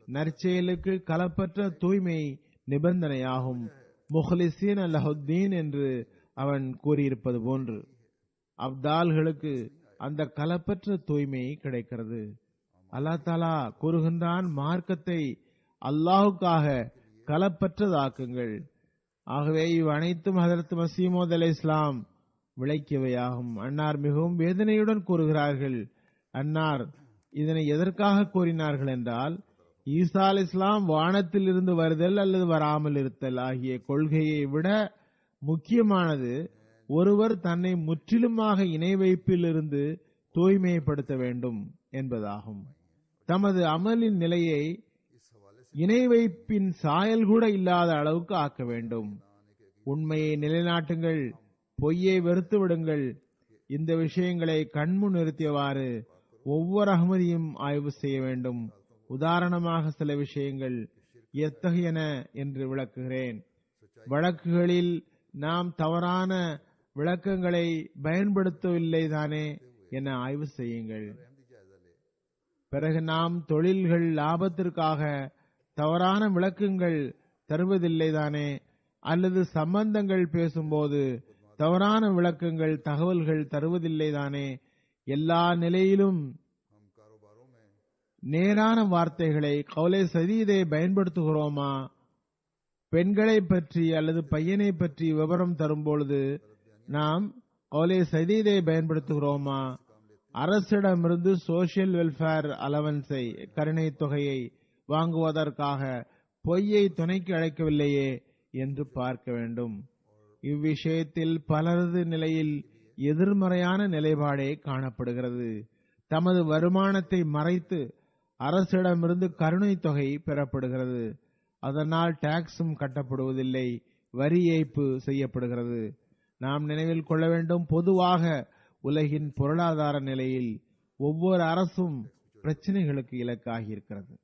நற்செயலுக்கு கலப்பற்ற தூய்மை நிபந்தனையாகும். முஹ்லிசீன் அல்லஹுத்தீன் என்று அவன் கூறியிருப்பது போன்று அப்தால்களுக்கு அந்த கலப்பற்ற தூய்மை கிடைக்கிறது. அல்லாஹ் தாலா கூறுகின்றான், மார்க்கத்தை அல்லாஹுக்காக கலப்பற்றதாக்குங்கள். ஆகவே இவ் அனைத்தும் ஹதரத் மஸீஹ் மவ்ஊத் அலைஹிஸ்ஸலாம் விளக்கியவையாகும். அன்னார் மிகவும் வேதனையுடன் கூறுகிறார்கள். அன்னார் இதனை எதற்காக கூறினார்கள் என்றால், ஈசா அலைஹிஸ்ஸலாம் வானத்தில் இருந்து வருதல் அல்லது வராமல் இருத்தல் ஆகிய கொள்கையை விட முக்கியமானது ஒருவர் தன்னை முற்றிலுமாக இணை வைப்பில் இருந்து தூய்மைப்படுத்த வேண்டும் என்பதாகும். தமது அமலின் நிலையை இணை வைப்பின் சாயல் கூட இல்லாத அளவுக்கு ஆக்க வேண்டும். உண்மையை நிலைநாட்டுங்கள், பொய்யை வெறுத்து விடுங்கள். இந்த விஷயங்களை கண்முன் நிறுத்தியவாறு ஒவ்வொரு அகமதியும் ஆய்வு செய்ய வேண்டும். உதாரணமாக சில விஷயங்கள் எத்தகையன என்று விளக்குகிறேன். வழக்குகளில் நாம் தவறான விளக்கங்களை பயன்படுத்தவில்லை தானே என ஆய்வு செய்யுங்கள். பிறகு நாம் தொழில்கள் லாபத்திற்காக தவறான விளக்கங்கள் தருவதில்லை தானே, அல்லது சம்பந்தங்கள் பேசும்போது தவறான விளக்கங்கள் தகவல்கள் தருவதில்லை தானே. எல்லா நிலையிலும் நேரான வார்த்தைகளை கௌலே சதீதை பயன்படுத்துகிறோமா? பெண்களை பற்றி அல்லது பையனை பற்றி விவரம் தரும்பொழுது நாம் கௌலே சதீதை பயன்படுத்துகிறோமா? அரசிடமிருந்து சோசியல் வெல்ஃபேர் அலவன்ஸை கருணை தொகையை வாங்குவதற்காக பொய்யை துணைக்கு அழைக்கவில்லையே என்று பார்க்க வேண்டும். இவ்விஷயத்தில் பலரது நிலையில் எதிர்மறையான நிலைப்பாடே காணப்படுகிறது. தமது வருமானத்தை மறைத்து அரசிடமிருந்து கருணை தொகை பெறப்படுகிறது. அதனால் டாக்ஸும் கட்டப்படுவதில்லை, வரி ஏய்ப்பு செய்யப்படுகிறது. நாம் நினைவில் கொள்ள வேண்டும், பொதுவாக உலகின் பொருளாதார நிலையில் ஒவ்வொரு அரசும் பிரச்சனைகளுக்கு இலக்காகியிருக்கிறது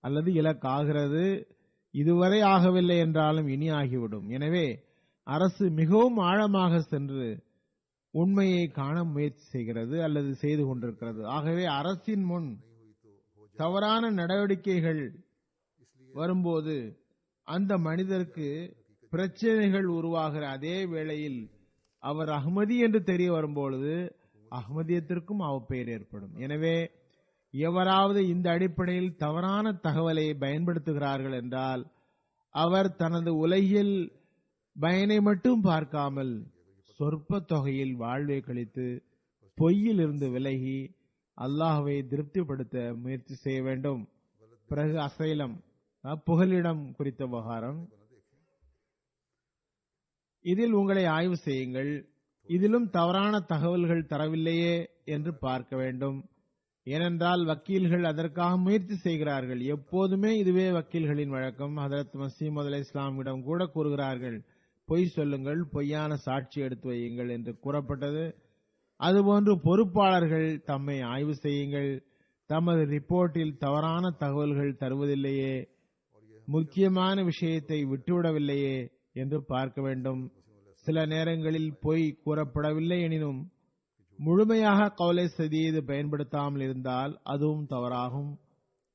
அல்லது இலக்காகிறது. இதுவரை ஆகவில்லை என்றாலும் இனி ஆகிவிடும். எனவே அரசு மிகவும் ஆழமாக சென்று உண்மையை காண முயற்சி செய்கிறது அல்லது செய்து கொண்டிருக்கிறது. ஆகவே அரசின் முன் தவறான நடவடிக்கைகள் வரும்போது அந்த மனிதருக்கு பிரச்சனைகள் உருவாகிற அதே வேளையில் அவர் அஹ்மதி என்று தெரிய வரும்பொழுது அஹ்மதியத்திற்கும் அவப்பெயர் ஏற்படும். எனவே எவராவது இந்த அடிப்படையில் தவறான தகவலை பயன்படுத்துகிறார்கள் என்றால் அவர் தனது உலகில் பயனை மட்டும் பார்க்காமல் சொற்ப தொகையில் வாழ்வை கழித்து பொய்யில் இருந்து விலகி அல்லாஹ்வை திருப்திப்படுத்த முயற்சி செய்ய வேண்டும். பிறகு அசைலம் புகலிடம் குறித்த விவகாரம், இதில் உங்களை ஆய்வு செய்யுங்கள். இதிலும் தவறான தகவல்கள் தரவில்லையே என்று பார்க்க வேண்டும். ஏனென்றால் வக்கீல்கள் அதற்காக முயற்சி செய்கிறார்கள். எப்போதுமே இதுவே வக்கீல்களின் வழக்கம். ஹதரத் மஸீஹ் மவ்ஊத் இஸ்லாமிடம் கூட கூறுகிறார்கள், பொய் சொல்லுங்கள், பொய்யான சாட்சி எடுத்து வையுங்கள் என்று கூறப்பட்டது. அதுபோன்று பொறுப்பாளர்கள் தம்மை ஆய்வு செய்யுங்கள். தமது ரிப்போர்ட்டில் தவறான தகவல்கள் தருவதில்லையே, முக்கியமான விஷயத்தை விட்டுவிடவில்லையே என்று பார்க்க வேண்டும். சில நேரங்களில் பொய் கூறப்படவில்லை எனினும் முழுமையாக கௌலை சதீது பயன்படுத்தாமல் இருந்தால் அதுவும் தவறாகும்.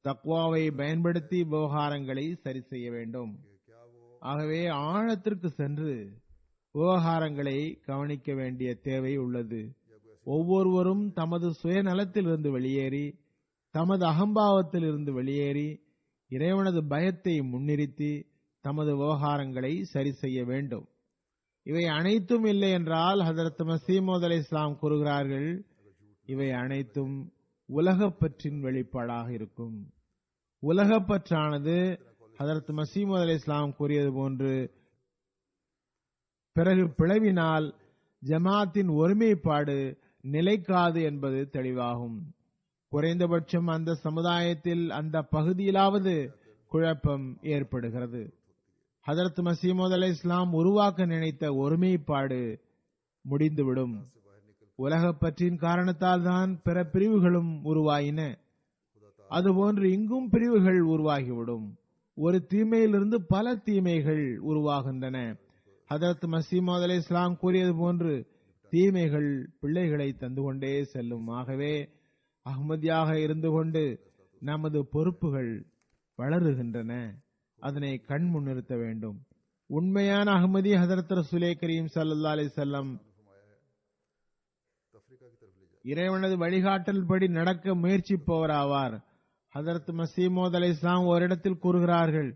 தக்வாவை பயன்படுத்தி விவகாரங்களை சரி செய்ய வேண்டும். ஆகவே ஆழத்திற்கு சென்று விவகாரங்களை கவனிக்க வேண்டிய தேவை உள்ளது. ஒவ்வொருவரும் தமது சுயநலத்திலிருந்து வெளியேறி, தமது அகம்பாவத்தில் இருந்து வெளியேறி, இறைவனது பயத்தை முன்னிறுத்தி தமது விவகாரங்களை சரி செய்ய வேண்டும். இவை அனைத்தும் இல்லை என்றால் ஹதரத் மஸீஹ் மவ்ஊத் இஸ்லாம் கூறுகிறார்கள், இவை அனைத்தும் உலகப்பற்றின் வெளிப்பாடாக இருக்கும். உலகப்பற்றானது ஹதரத் மஸீஹ் மவ்ஊத் இஸ்லாம் கூறியது போன்று பிறகு பிளவினால் ஜமாத்தின் ஒருமைப்பாடு நிலைக்காது என்பது தெளிவாகும். குறைந்தபட்சம் அந்த சமுதாயத்தில் அந்த பகுதியிலாவது குழப்பம் ஏற்படுகிறது. ஹதரத் மஸீஹ் மவ்ஊத் இஸ்லாம் உருவாக்க நினைத்த ஒருமைப்பாடு முடிந்துவிடும். உலகப்பற்றின் காரணத்தால் தான் பிற பிரிவுகளும் உருவாயின. அதுபோன்று இங்கும் பிரிவுகள் உருவாகிவிடும். ஒரு தீமையிலிருந்து பல தீமைகள் உருவாகின்றன. ஹதரத் மஸீஹ் மவ்ஊத் இஸ்லாம் கூறியது போன்று தீமைகள் பிள்ளைகளை தந்து கொண்டே செல்லும். ஆகவே அஹ்மதியாக இருந்து கொண்டு நமது பொறுப்புகள் வளருகின்றன, அதனை கண் முன்னிறுத்த வேண்டும். உண்மையான அஹ்மதி ஹதரத் ரசூலே கரீம் ஸல்லல்லாஹு அலைஹி வஸல்லம் இறைவனது வழிகாட்டல் படி நடக்க முயற்சிப்பவராவார். ஹதரத் மஸீஹ் மவ்ஊத் இஸ்லாம் ஓரிடத்தில் கூறுகிறார்கள்,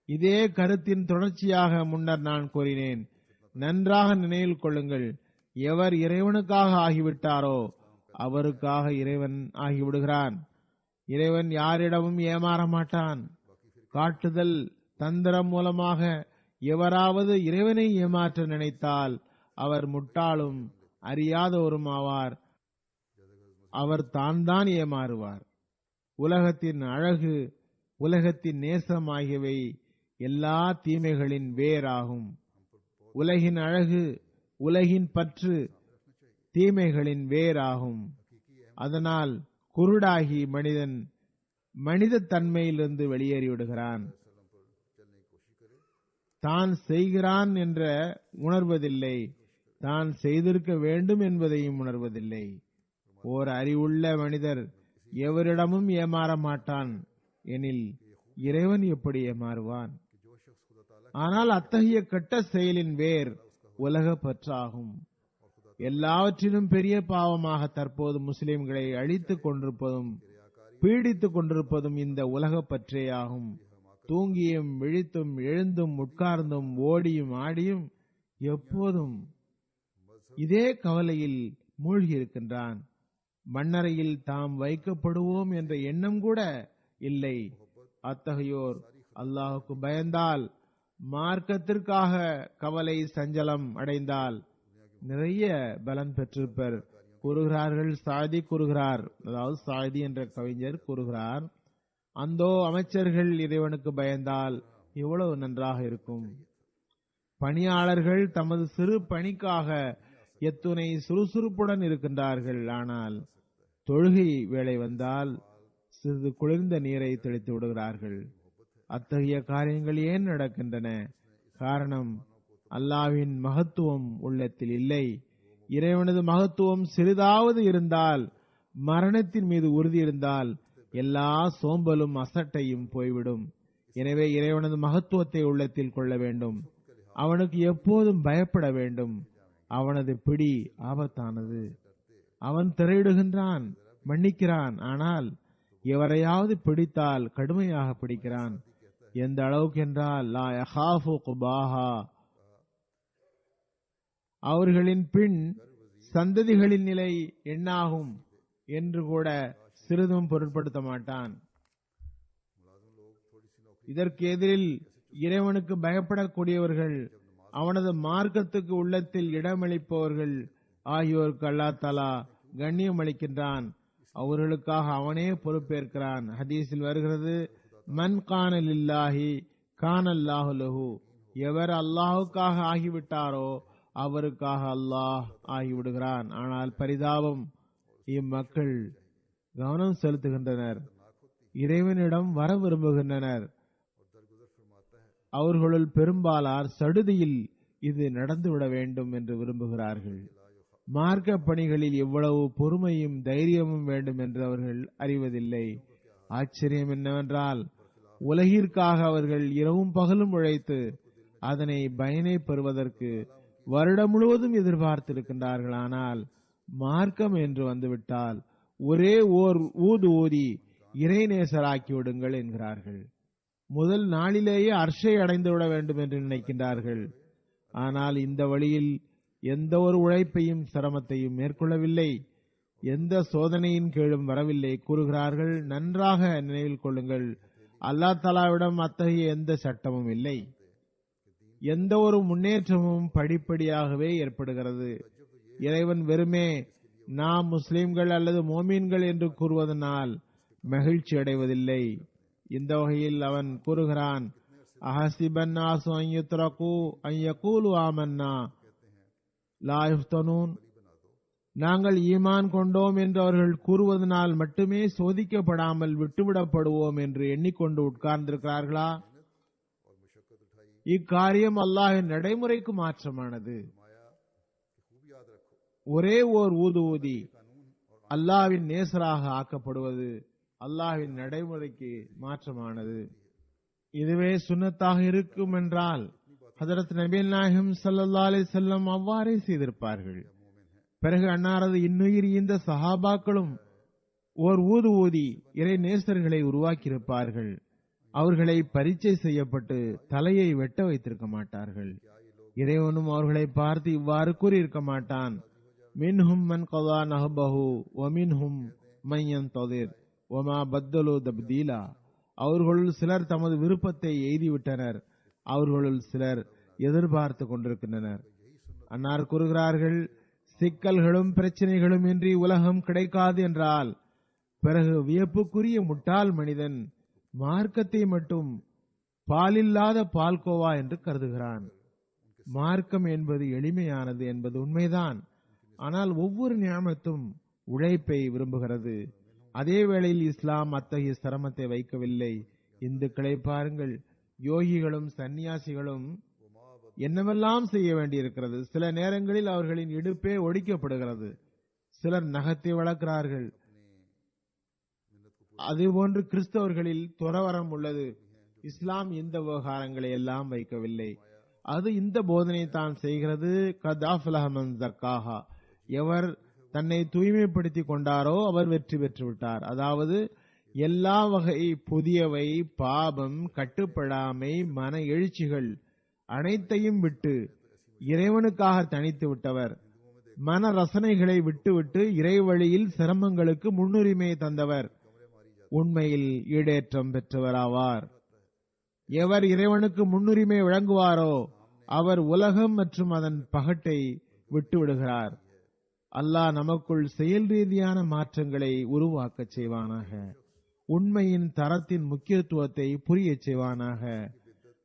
இதே கருத்தின் தொடர்ச்சியாக முன்னர் நான் கூறினேன். நன்றாக நினைவில் கொள்ளுங்கள், எவர் இறைவனுக்காக ஆகிவிட்டாரோ அவருக்காக இறைவன் ஆகிவிடுகிறான். இறைவன் யாரிடமும் ஏமாற மாட்டான். காட்டுதல் தந்திரம் மூலமாக எவராவது இறைவனை ஏமாற்ற நினைத்தால் அவர் முட்டாளும் அறியாதவரும் ஆவார். அவர் தான் ஏமாறுவார். உலகத்தின் அழகு, உலகத்தின் நேசம் ஆகியவை எல்லா தீமைகளின் வேராகும். உலகின் அழகு, உலகின் பற்று தீமைகளின் வேராகும். அதனால் குருடாகி மனிதன் மனித தன்மையிலிருந்து வெளியேறிவிடுகிறான். தான் செய்கிறான் என்ற உணர்வதில்லை, தான் செய்திருக்க வேண்டும் என்பதையும் உணர்வதில்லை. ஓர் அறிவுள்ள மனிதர் எவரிடமும் ஏமாற மாட்டான் எனில் இறைவன் எப்படி ஏமாறுவான்? ஆனால் அத்தகைய கெட்ட செயலின் வேர் உலக பற்றாகும். எல்லாவற்றிலும் பெரிய பாவமாக தற்போது முஸ்லிம்களை அழித்துக் கொண்டிருப்பதும் பீடித்துக் கொண்டிருப்பதும் இந்த உலக பற்றேயாகும். தூங்கியும் விழித்தும் எழுந்தும் உட்கார்ந்தும் ஓடியும் ஆடியும் எப்போதும் இதே கவலையில் மூழ்கி இருக்கின்றான். மண்ணறையில் தாம் வைக்கப்படுவோம் என்ற எண்ணம் கூட இல்லை. அத்தகையோர் அல்லாஹுக்கு பயந்தால், மார்க்கத்திற்காக கவலை சஞ்சலம் அடைந்தால் நிறைய பலன் பெற்றிருப்பர் கூறுகிறார்கள். சாதி கூறுகிறார், அதாவது சாதி என்ற கவிஞர் கூறுகிறார், அந்தோ அமைச்சர்கள் இறைவனுக்கு பயந்தால் எவ்வளவு நன்றாக இருக்கும். பணியாளர்கள் தமது சிறு பணிக்காக எத்துணை சுறுசுறுப்புடன் இருக்கின்றார்கள். ஆனால் தொழுகை வேளை வந்தால் சிறிது குளிர்ந்த நீரை தெளித்து விடுகிறார்கள். அத்தகைய காரியங்கள் ஏன் நடக்கின்றன? காரணம், அல்லாஹ்வின் மகத்துவம் உள்ளத்தில் இல்லை. இறைவனது மகத்துவம் சிறிதாவது இருந்தால், மரணத்தின் மீது உறுதி இருந்தால் எல்லா சோம்பலும் அசட்டையும் போய்விடும். எனவே இறைவனது மகத்துவத்தை உள்ளத்தில் கொள்ள வேண்டும். அவனுக்கு எப்போதும் பயப்பட வேண்டும். அவனது பிடி ஆபத்தானது. அவன் திரையிடுகின்றான், மன்னிக்கிறான். ஆனால் எவரையாவது பிடித்தால் கடுமையாக பிடிக்கிறான். எந்த அளவுக்கு என்றால், லா யஹாஃபு குபாஹா, அவர்களின் பின் சந்ததிகளின் நிலை என்னாகும் என்று கூட சிறிதும் பொருட்படுத்த மாட்டான். இதற்கு எதிரில் இறைவனுக்கு பயப்படக்கூடியவர்கள், அவனது மார்க்கத்துக்கு உள்ளத்தில் இடமளிப்பவர்கள் ஆகியோருக்கு அல்லாஹ் தஆலா கண்ணியம் அளிக்கின்றான். அவர்களுக்காக அவனே பொறுப்பேற்கிறான். ஹதீஸில் வருகிறது, மன் கான லில்லாஹி கானல்லாஹு லஹு, எவர் அல்லாஹுக்காக ஆகிவிட்டாரோ அவருக்காக அல்லாஹ் ஆகிவிடுகிறான். ஆனால் பரிதாபம், இம்மக்கள் கவனம் செலுத்துகின்றனர், இறைவனிடம் வர விரும்புகின்றனர். அவர்களுள் பெரும்பாலார் சடுதியில் இது நடந்துவிட வேண்டும் என்று விரும்புகிறார்கள். மார்க்க பணிகளில் எவ்வளவு பொறுமையும் தைரியமும் வேண்டும் என்று அவர்கள் அறிவதில்லை. ஆச்சரியம் என்னவென்றால், உலகிற்காக அவர்கள் இரவும் பகலும் உழைத்து அதனை பயனை பெறுவதற்கு வருடம் முழுவதும் எதிர்பார்த்திருக்கின்றார்கள். ஆனால் மார்க்கம் என்று வந்துவிட்டால் ஒரே ஓர் ஊது ஊதி இறைநேசராக்கி விடுங்கள் என்கிறார்கள். முதல் நாளிலேயே அர்ஷை அடைந்து விட வேண்டும் என்று நினைக்கின்றார்கள். ஆனால் இந்த வழியில் எந்த ஒரு உழைப்பையும் சிரமத்தையும் மேற்கொள்ளவில்லை, எந்த சோதனையின் கீழும் வரவில்லை கூறுகிறார்கள். நன்றாக நினைவில் கொள்ளுங்கள், அல்லாஹ் தஆலாவிடம் அத்தகைய எந்த சட்டமும் இல்லை. எந்த ஒரு முன்னேற்றமும் படிப்படியாகவே ஏற்படுகிறது. இறைவன் வெறுமே நாம் முஸ்லிம்கள் அல்லது மோமீன்கள் என்று கூறுவதனால் மகிழ்ச்சி அடைவதில்லை. இந்த வகையில் அவன் கூறுகிறான், அஹசிபன் நாசு அன் யுத்ரகு அன் யகூலு ஆமன்னா லா யுஃப்தனூன், நாங்கள் ஈமான் கொண்டோம் என்று அவர்கள் கூறுவதனால் மட்டுமே சோதிக்கப்படாமல் விட்டுவிடப்படுவோம் என்று எண்ணிக்கொண்டு உட்கார்ந்திருக்கிறார்களா? இக்காரியம் அல்லாஹ்வின் நடைமுறைக்கு மாற்றமானது. ஒரே ஓர் ஊது ஊதி அல்லாஹ்வின் நேசராக ஆக்கப்படுவது அல்லாஹ்வின் நடைமுறைக்கு மாற்றமானது. இதுவே சுன்னத்தாக இருக்கும் என்றால் ஹஜரத் நபிகள் நாயகம் ஸல்லல்லாஹு அலைஹி வஸல்லம் அவ்வாறே செய்திருப்பார்கள். பிறகு அன்னாரது இன்னுயிர் இந்த சஹாபாக்களும் ஓர் ஊது ஊதி இறை நேசர்களை உருவாக்கியிருப்பார்கள். அவர்களை பரீட்சை செய்யப்பட்டு தலையை வெட்ட வைத்திருக்க மாட்டார்கள். இறைவனும் அவர்களை பார்த்து இவ்வாறு கூறியிருக்க மாட்டான், மின்ஹும் மன் கதா நஹபஹு வ மின்ஹும் மன் யன்ததிர் வமா பத்தலு தப்தீலா, அவர்களுள் சிலர் தமது விருப்பத்தை எய்திவிட்டனர், அவர்களுள் சிலர் எதிர்பார்த்து கொண்டிருக்கின்றனர். அன்னார் கூறுகிறார்கள், சிக்கல்களும் பிரச்சனைகளும் இன்றி உலகம் கிடைக்காது என்றால் பிறகு வியப்புக்குரிய முட்டாள் மனிதன் மார்க்கத்தை மட்டும் பாலில்லாத பால்கோவா என்று கருதுகிறான். மார்க்கம் என்பது எளிமையானது என்பது உண்மைதான். ஆனால் ஒவ்வொரு நியாமத்தும் உழைப்பை விரும்புகிறது. அதே வேளையில் இஸ்லாம் அத்தகைய சிரமத்தை வைக்கவில்லை. இந்துக்களை பாருங்கள், யோகிகளும் சன்னியாசிகளும் என்னவெல்லாம் செய்ய வேண்டியிருக்கிறது. சில நேரங்களில் அவர்களின் இடுப்பே ஒடிக்கப்படுகிறது. சிலர் நகத்தை வளர்க்கிறார்கள். அதுபோன்று கிறிஸ்தவர்களில் துறவரம் உள்ளது. இஸ்லாம் இந்த விவகாரங்களை எல்லாம் வைக்கவில்லை. அது இந்த போதனை தான் செய்கிறது. கதாஃபலஹ மன் ஸக்காஹா, எவர் தன்னை தூய்மைப்படுத்திக் கொண்டாரோ அவர் வெற்றி பெற்று விட்டார். அதாவது எல்லா வகை புதியவை, பாபம், கட்டுப்படாமை, மன எழுச்சிகள் அனைத்தையும் விட்டு இறைவனுக்காக தனித்து விட்டவர். மன ரசனைகளை விட்டுவிட்டு இறைவழியில் சிரமங்களுக்கு முன்னுரிமை தந்தவர் உண்மையில் ஈடேற்றம் பெற்றவராவார். எவர் இறைவனுக்கு முன்னுரிமை வழங்குவாரோ அவர் உலகம் மற்றும் அதன் பகட்டை விட்டுவிடுகிறார். அல்லாஹ் நமக்குள் செயல் ரீதியான மாற்றங்களை உருவாக்கச் செய்வானாக. உண்மையின் தரத்தின் முக்கியத்துவத்தை புரியச் செய்வானாக.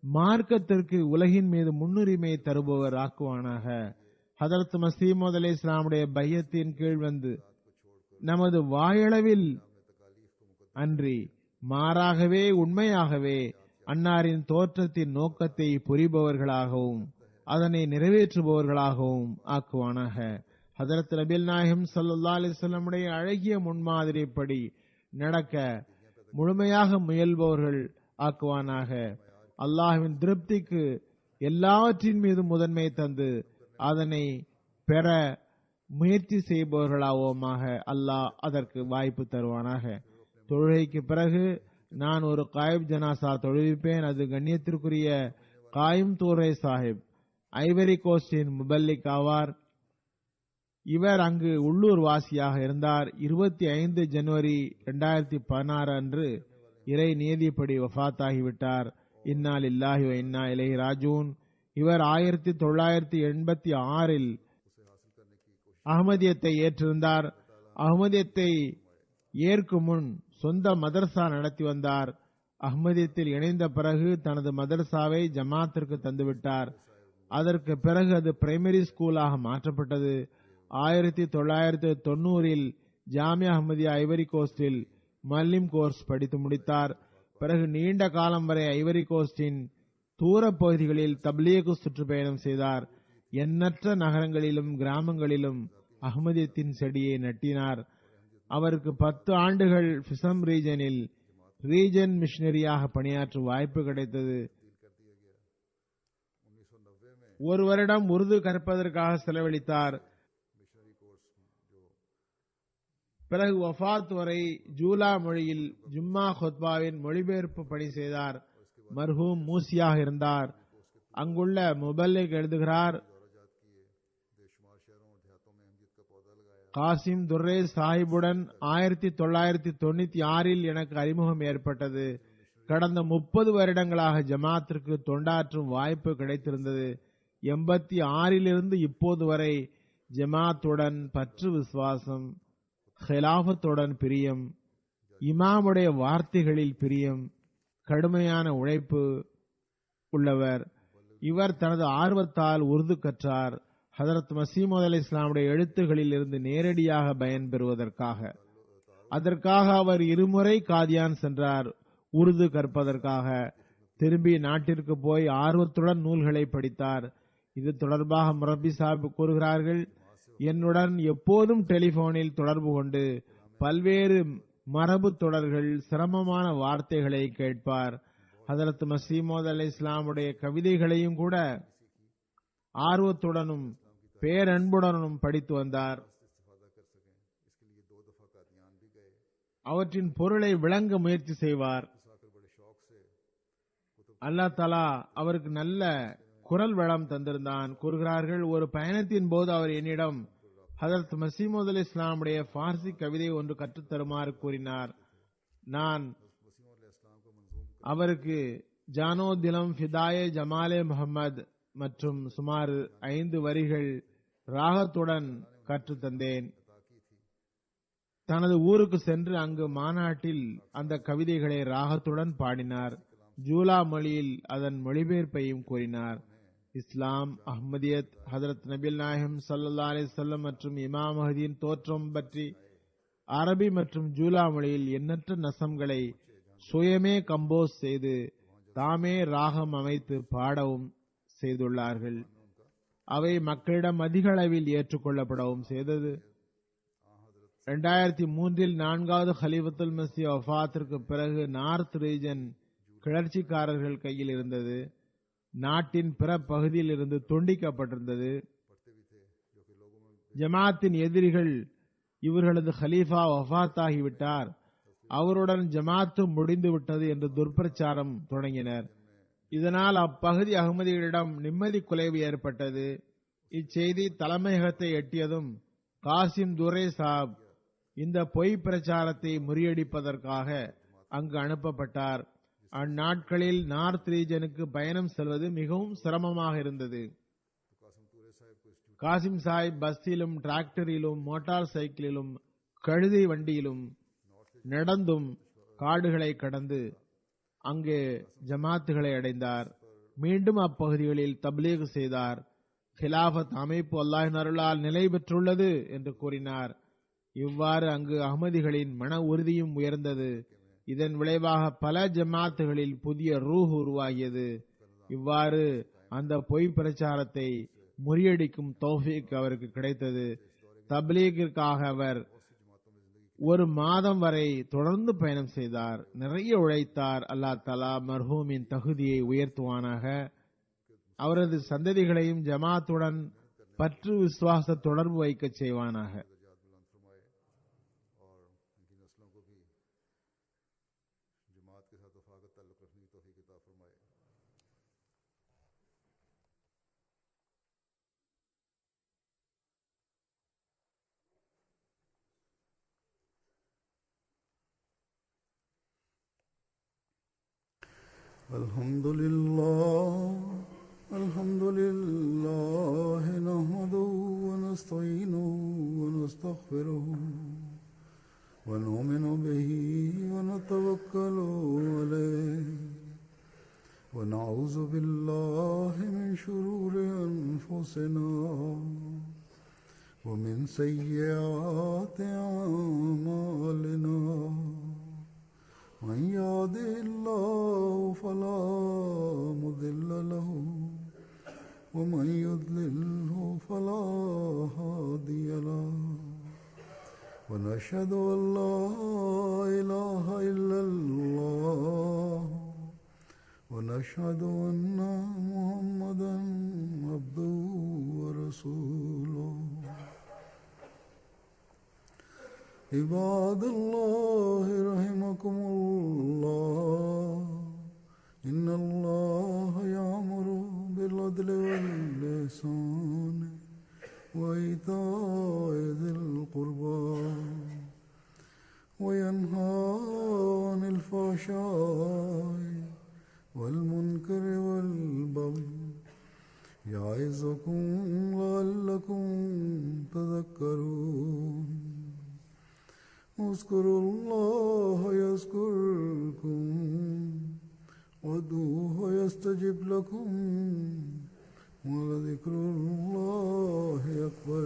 மார்க்கத்திற்கு உலகின் மீது முன்னுரிமை தருபவர் ஆக்குவானாக. ஹதரத் மஸீமூத் அலைஹிஸ்ஸலாமுடைய பையத்தின் கீழ் வந்து நமது வாயளவில் அன்றி மாறாகவே உண்மையாகவே அன்னாரின் தோற்றத்தின் நோக்கத்தை புரிபவர்களாகவும் அதனை நிறைவேற்றுபவர்களாகவும் ஆக்குவானாக. ஹதரத் நபிகள் நாயகம் ஸல்லல்லாஹு அலைஹி வஸல்லமுடைய அழகிய முன்மாதிரிப்படி நடக்க முழுமையாக முயல்பவர்கள் ஆக்குவானாக. அல்லாஹ்வின் திருப்திக்கு எல்லாவற்றின் மீது முதன்மை தந்து அதனை பெற முயற்சி செய்பவர்களாவோமாக. அல்லாஹ் அதற்கு வாய்ப்பு தருவானாக. தொழுகைக்கு பிறகு நான் ஒரு காயிப் ஜனாசா தொழுவிப்பேன். அது கண்ணியத்திற்குரிய காயும் தூரை சாஹிப் ஐவரி கோஸ்டின் முபல்லிக் ஆவார். இவர் அங்கு உள்ளூர் வாசியாக இருந்தார். 25 ஜனவரி 2016 அன்று இறை நியதிப்படி வஃபாத்தாகிவிட்டார். இன்னா லில்லாஹி வ இன்னா இலைஹி ராஜூன். இவர் 1986 அஹ்மதியத்தை ஏற்றிருந்தார். அஹ்மதியத்தை ஏற்கும் முன் சொந்த மதரசா நடத்தி வந்தார். அஹ்மதியத்தில் இணைந்த பிறகு தனது மதரசாவை ஜமாத்திற்கு தந்துவிட்டார். அதற்கு பிறகு அது பிரைமரி ஸ்கூலாக மாற்றப்பட்டது. 1990 ஜாமியா அஹ்மதியா ஐவரி கோஸ்டில் மல்லிம் கோர்ஸ் படித்து முடித்தார். பிறகு நீண்ட காலம் வரை ஐவரி கோஸ்டின் தூர பகுதிகளில் தப்லீக் சுற்றுப்பயணம் செய்தார். எண்ணற்ற நகரங்களிலும் கிராமங்களிலும் அஹ்மதியத்தின் செடியை நட்டினார். அவருக்கு 10 ஆண்டுகள் ஃபிசம் ரீஜனில் ரீஜன் மிஷனரியாக பணியாற்றும் வாய்ப்பு கிடைத்தது. ஒரு வருடம் உருது கற்பதற்காக செலவழித்தார். பிறகு வஃபாத் வரை ஜூலா மொழியில் ஜும்மா ஹுத்பாவின் மொழிபெயர்ப்பு பணி செய்தார். மர்ஹூம் மூசியாக இருந்தார். அங்குள்ள முபல்லிக் எழுதுகிறார், காசிம் துர்ரே சாஹிபுடன் 1996 எனக்கு அறிமுகம் ஏற்பட்டது. கடந்த 30 வருடங்களாக ஜமாத்திற்கு தொண்டாற்றும் வாய்ப்பு கிடைத்திருந்தது. 86 இப்போது வரை ஜமாத்துடன் பற்று விசுவாசம், ஹிலாஃபத்துடன் பிரியம், இமாமுடைய வார்த்தைகளில் பிரியம், கடுமையான உழைப்பு உள்ளவர். இவர் தனது ஆர்வத்தால் உருது கற்றார். ஹதரத் மஸீமூத் அலைஹிஸ்ஸலாமுடைய எழுத்துகளில் இருந்து நேரடியாக பயன் பெறுவதற்காக. அதற்காக அவர் 2 முறை காதியான் சென்றார் உருது கற்பதற்காக. திரும்பி நாட்டிற்கு போய் ஆர்வத்துடன் நூல்களை படித்தார். இது தொடர்பாக முரப்பி சாஹிப் கூறுகிறார்கள், என்னுடன் எப்போதும் டெலிபோனில் தொடர்பு கொண்டு பல்வேறு மரபு தொடர்கள், சிரமமான வார்த்தைகளை கேட்பார். ஹதரத் மஸீமூத் அலைஹிஸ்ஸலாமுடைய கவிதைகளையும் கூட ஆர்வத்துடனும் பேரன்புடனும் படித்து வந்தார். அவற்றின் பொருளை விளங்க முயற்சி செய்வார். அல்லாஹ் தஆலா அவருக்கு நல்ல குரல் வளம் தந்திருந்தான். கூறுகிறார்கள், ஒரு பயணத்தின் போது அவர் என்னிடம் ஹதரத் மஸீமூத் அலைஹிஸ்ஸலாமுடைய பார்சி கவிதை ஒன்று கற்றுத்தருமாறு கூறினார். நான் அவருக்கு ஜானோ திலம் ஃபிதாயே ஜமாலே முஹம்மது மற்றும் சுமார் 5 வரிகள் ராகத்துடன் கற்றுத்தந்தேன். தனது ஊருக்கு சென்று அங்கு மாநாட்டில் அந்த கவிதைகளை ராகத்துடன் பாடினார். ஜூலா மொழியில் அதன் மொழிபெயர்ப்பையும் கூறினார். இஸ்லாம், அஹ்மதியத், ஹதரத் நபிகள் நாயகம் ஸல்லல்லாஹு அலைஹி வஸல்லம் மற்றும் இமாம் மஹ்தியின் தோற்றம் பற்றி அரபி மற்றும் ஜூலா மொழியில் எண்ணற்ற நசம்களை சுயமே கம்போஸ் செய்து தாமே ராகம் அமைத்து பாடவும் செய்துள்ளார்கள். அவை மக்களிடம் அதிக அளவில் ஏற்றுக்கொள்ளப்படவும் செய்தது. 2003 4வது ஹலீஃபத்துல் மஸீஹ் வஃபாத்திற்கு பிறகு நார்த் ரீஜன் கிளர்ச்சிக்காரர்கள் கையில் இருந்தது. நாட்டின் பிற பகுதியில் இருந்து துண்டிக்கப்பட்டிருந்தது. ஜமாத்தின் எதிரிகள் இவர்களது ஹலீஃபா வஃபாத்தாகிவிட்டார், அவருடன் ஜமாத்து முடிந்துவிட்டது என்று துர்பிரச்சாரம் தொடங்கினர். இதனால் அப்பகுதி அகமதிகளிடம் நிம்மதி குலைவு ஏற்பட்டது. இச்செய்தி தலைமையகத்தை எட்டியதும் காசிம் துரை சாப் இந்த பொய் பிரச்சாரத்தை முறியடிப்பதற்காக அங்கு அனுப்பப்பட்டார். அந்நாட்களில் நார்த் ரீஜனுக்கு பயணம் செல்வது மிகவும் சிரமமாக இருந்தது. காசிம் சாஹிப் பஸ்ஸிலும், டிராக்டரிலும், மோட்டார் சைக்கிளிலும், கழுதை வண்டியிலும் நடந்தும் காடுகளை கடந்து அங்கு ஜமாத்துகளை அடைந்தார். மீண்டும் அப்பகுதிகளில் தப்லீக் செய்தார். கிலாபத் அமைப்பு அல்லாஹ்வின் அருளால் நிலை பெற்றுள்ளது என்று கூறினார். இவ்வாறு அங்கு அஹ்மதிகளின் மன உறுதியும் உயர்ந்தது. இதன் விளைவாக பல ஜமாத்துகளில் புதிய ரூஹ் உருவாகியது. இவ்வாறு அந்த பொய் பிரச்சாரத்தை முறியடிக்கும் தௌஃபீக் அவருக்கு கிடைத்தது. தப்லீகிற்காக அவர் 1 மாதம் வரை தொடர்ந்து பயணம் செய்தார். நிறைய உழைத்தார். அல்லாஹ் தஆலா மர்ஹூமின் தகுதியை உயர்த்துவானாக. அவரது சந்ததிகளையும் ஜமாத்துடன் பற்று விசுவாச தொடர்பு வைக்க செய்வானாக. الحمد لله نحمده ونستعينه ونستغفره ونؤمن به ونتوكل عليه ونعوذ بالله من شرور أنفسنا ومن سيئات أعمالنا من يهده الله فلا مضل له ومن يضلله فلا هادي له ونشهد أن لا إله إلا الله ونشهد أن محمدا عبده ورسوله عباد الله رحمكم الله إن الله يأمر بالعدل والإحسان وإيتاء ذي القربى وينهى عن الفحشاء والمنكر والبغي يعظكم لعلكم تذكرون اذكروا الله يذكركم وادعوه يستجب لكم ولذكر الله أكبر.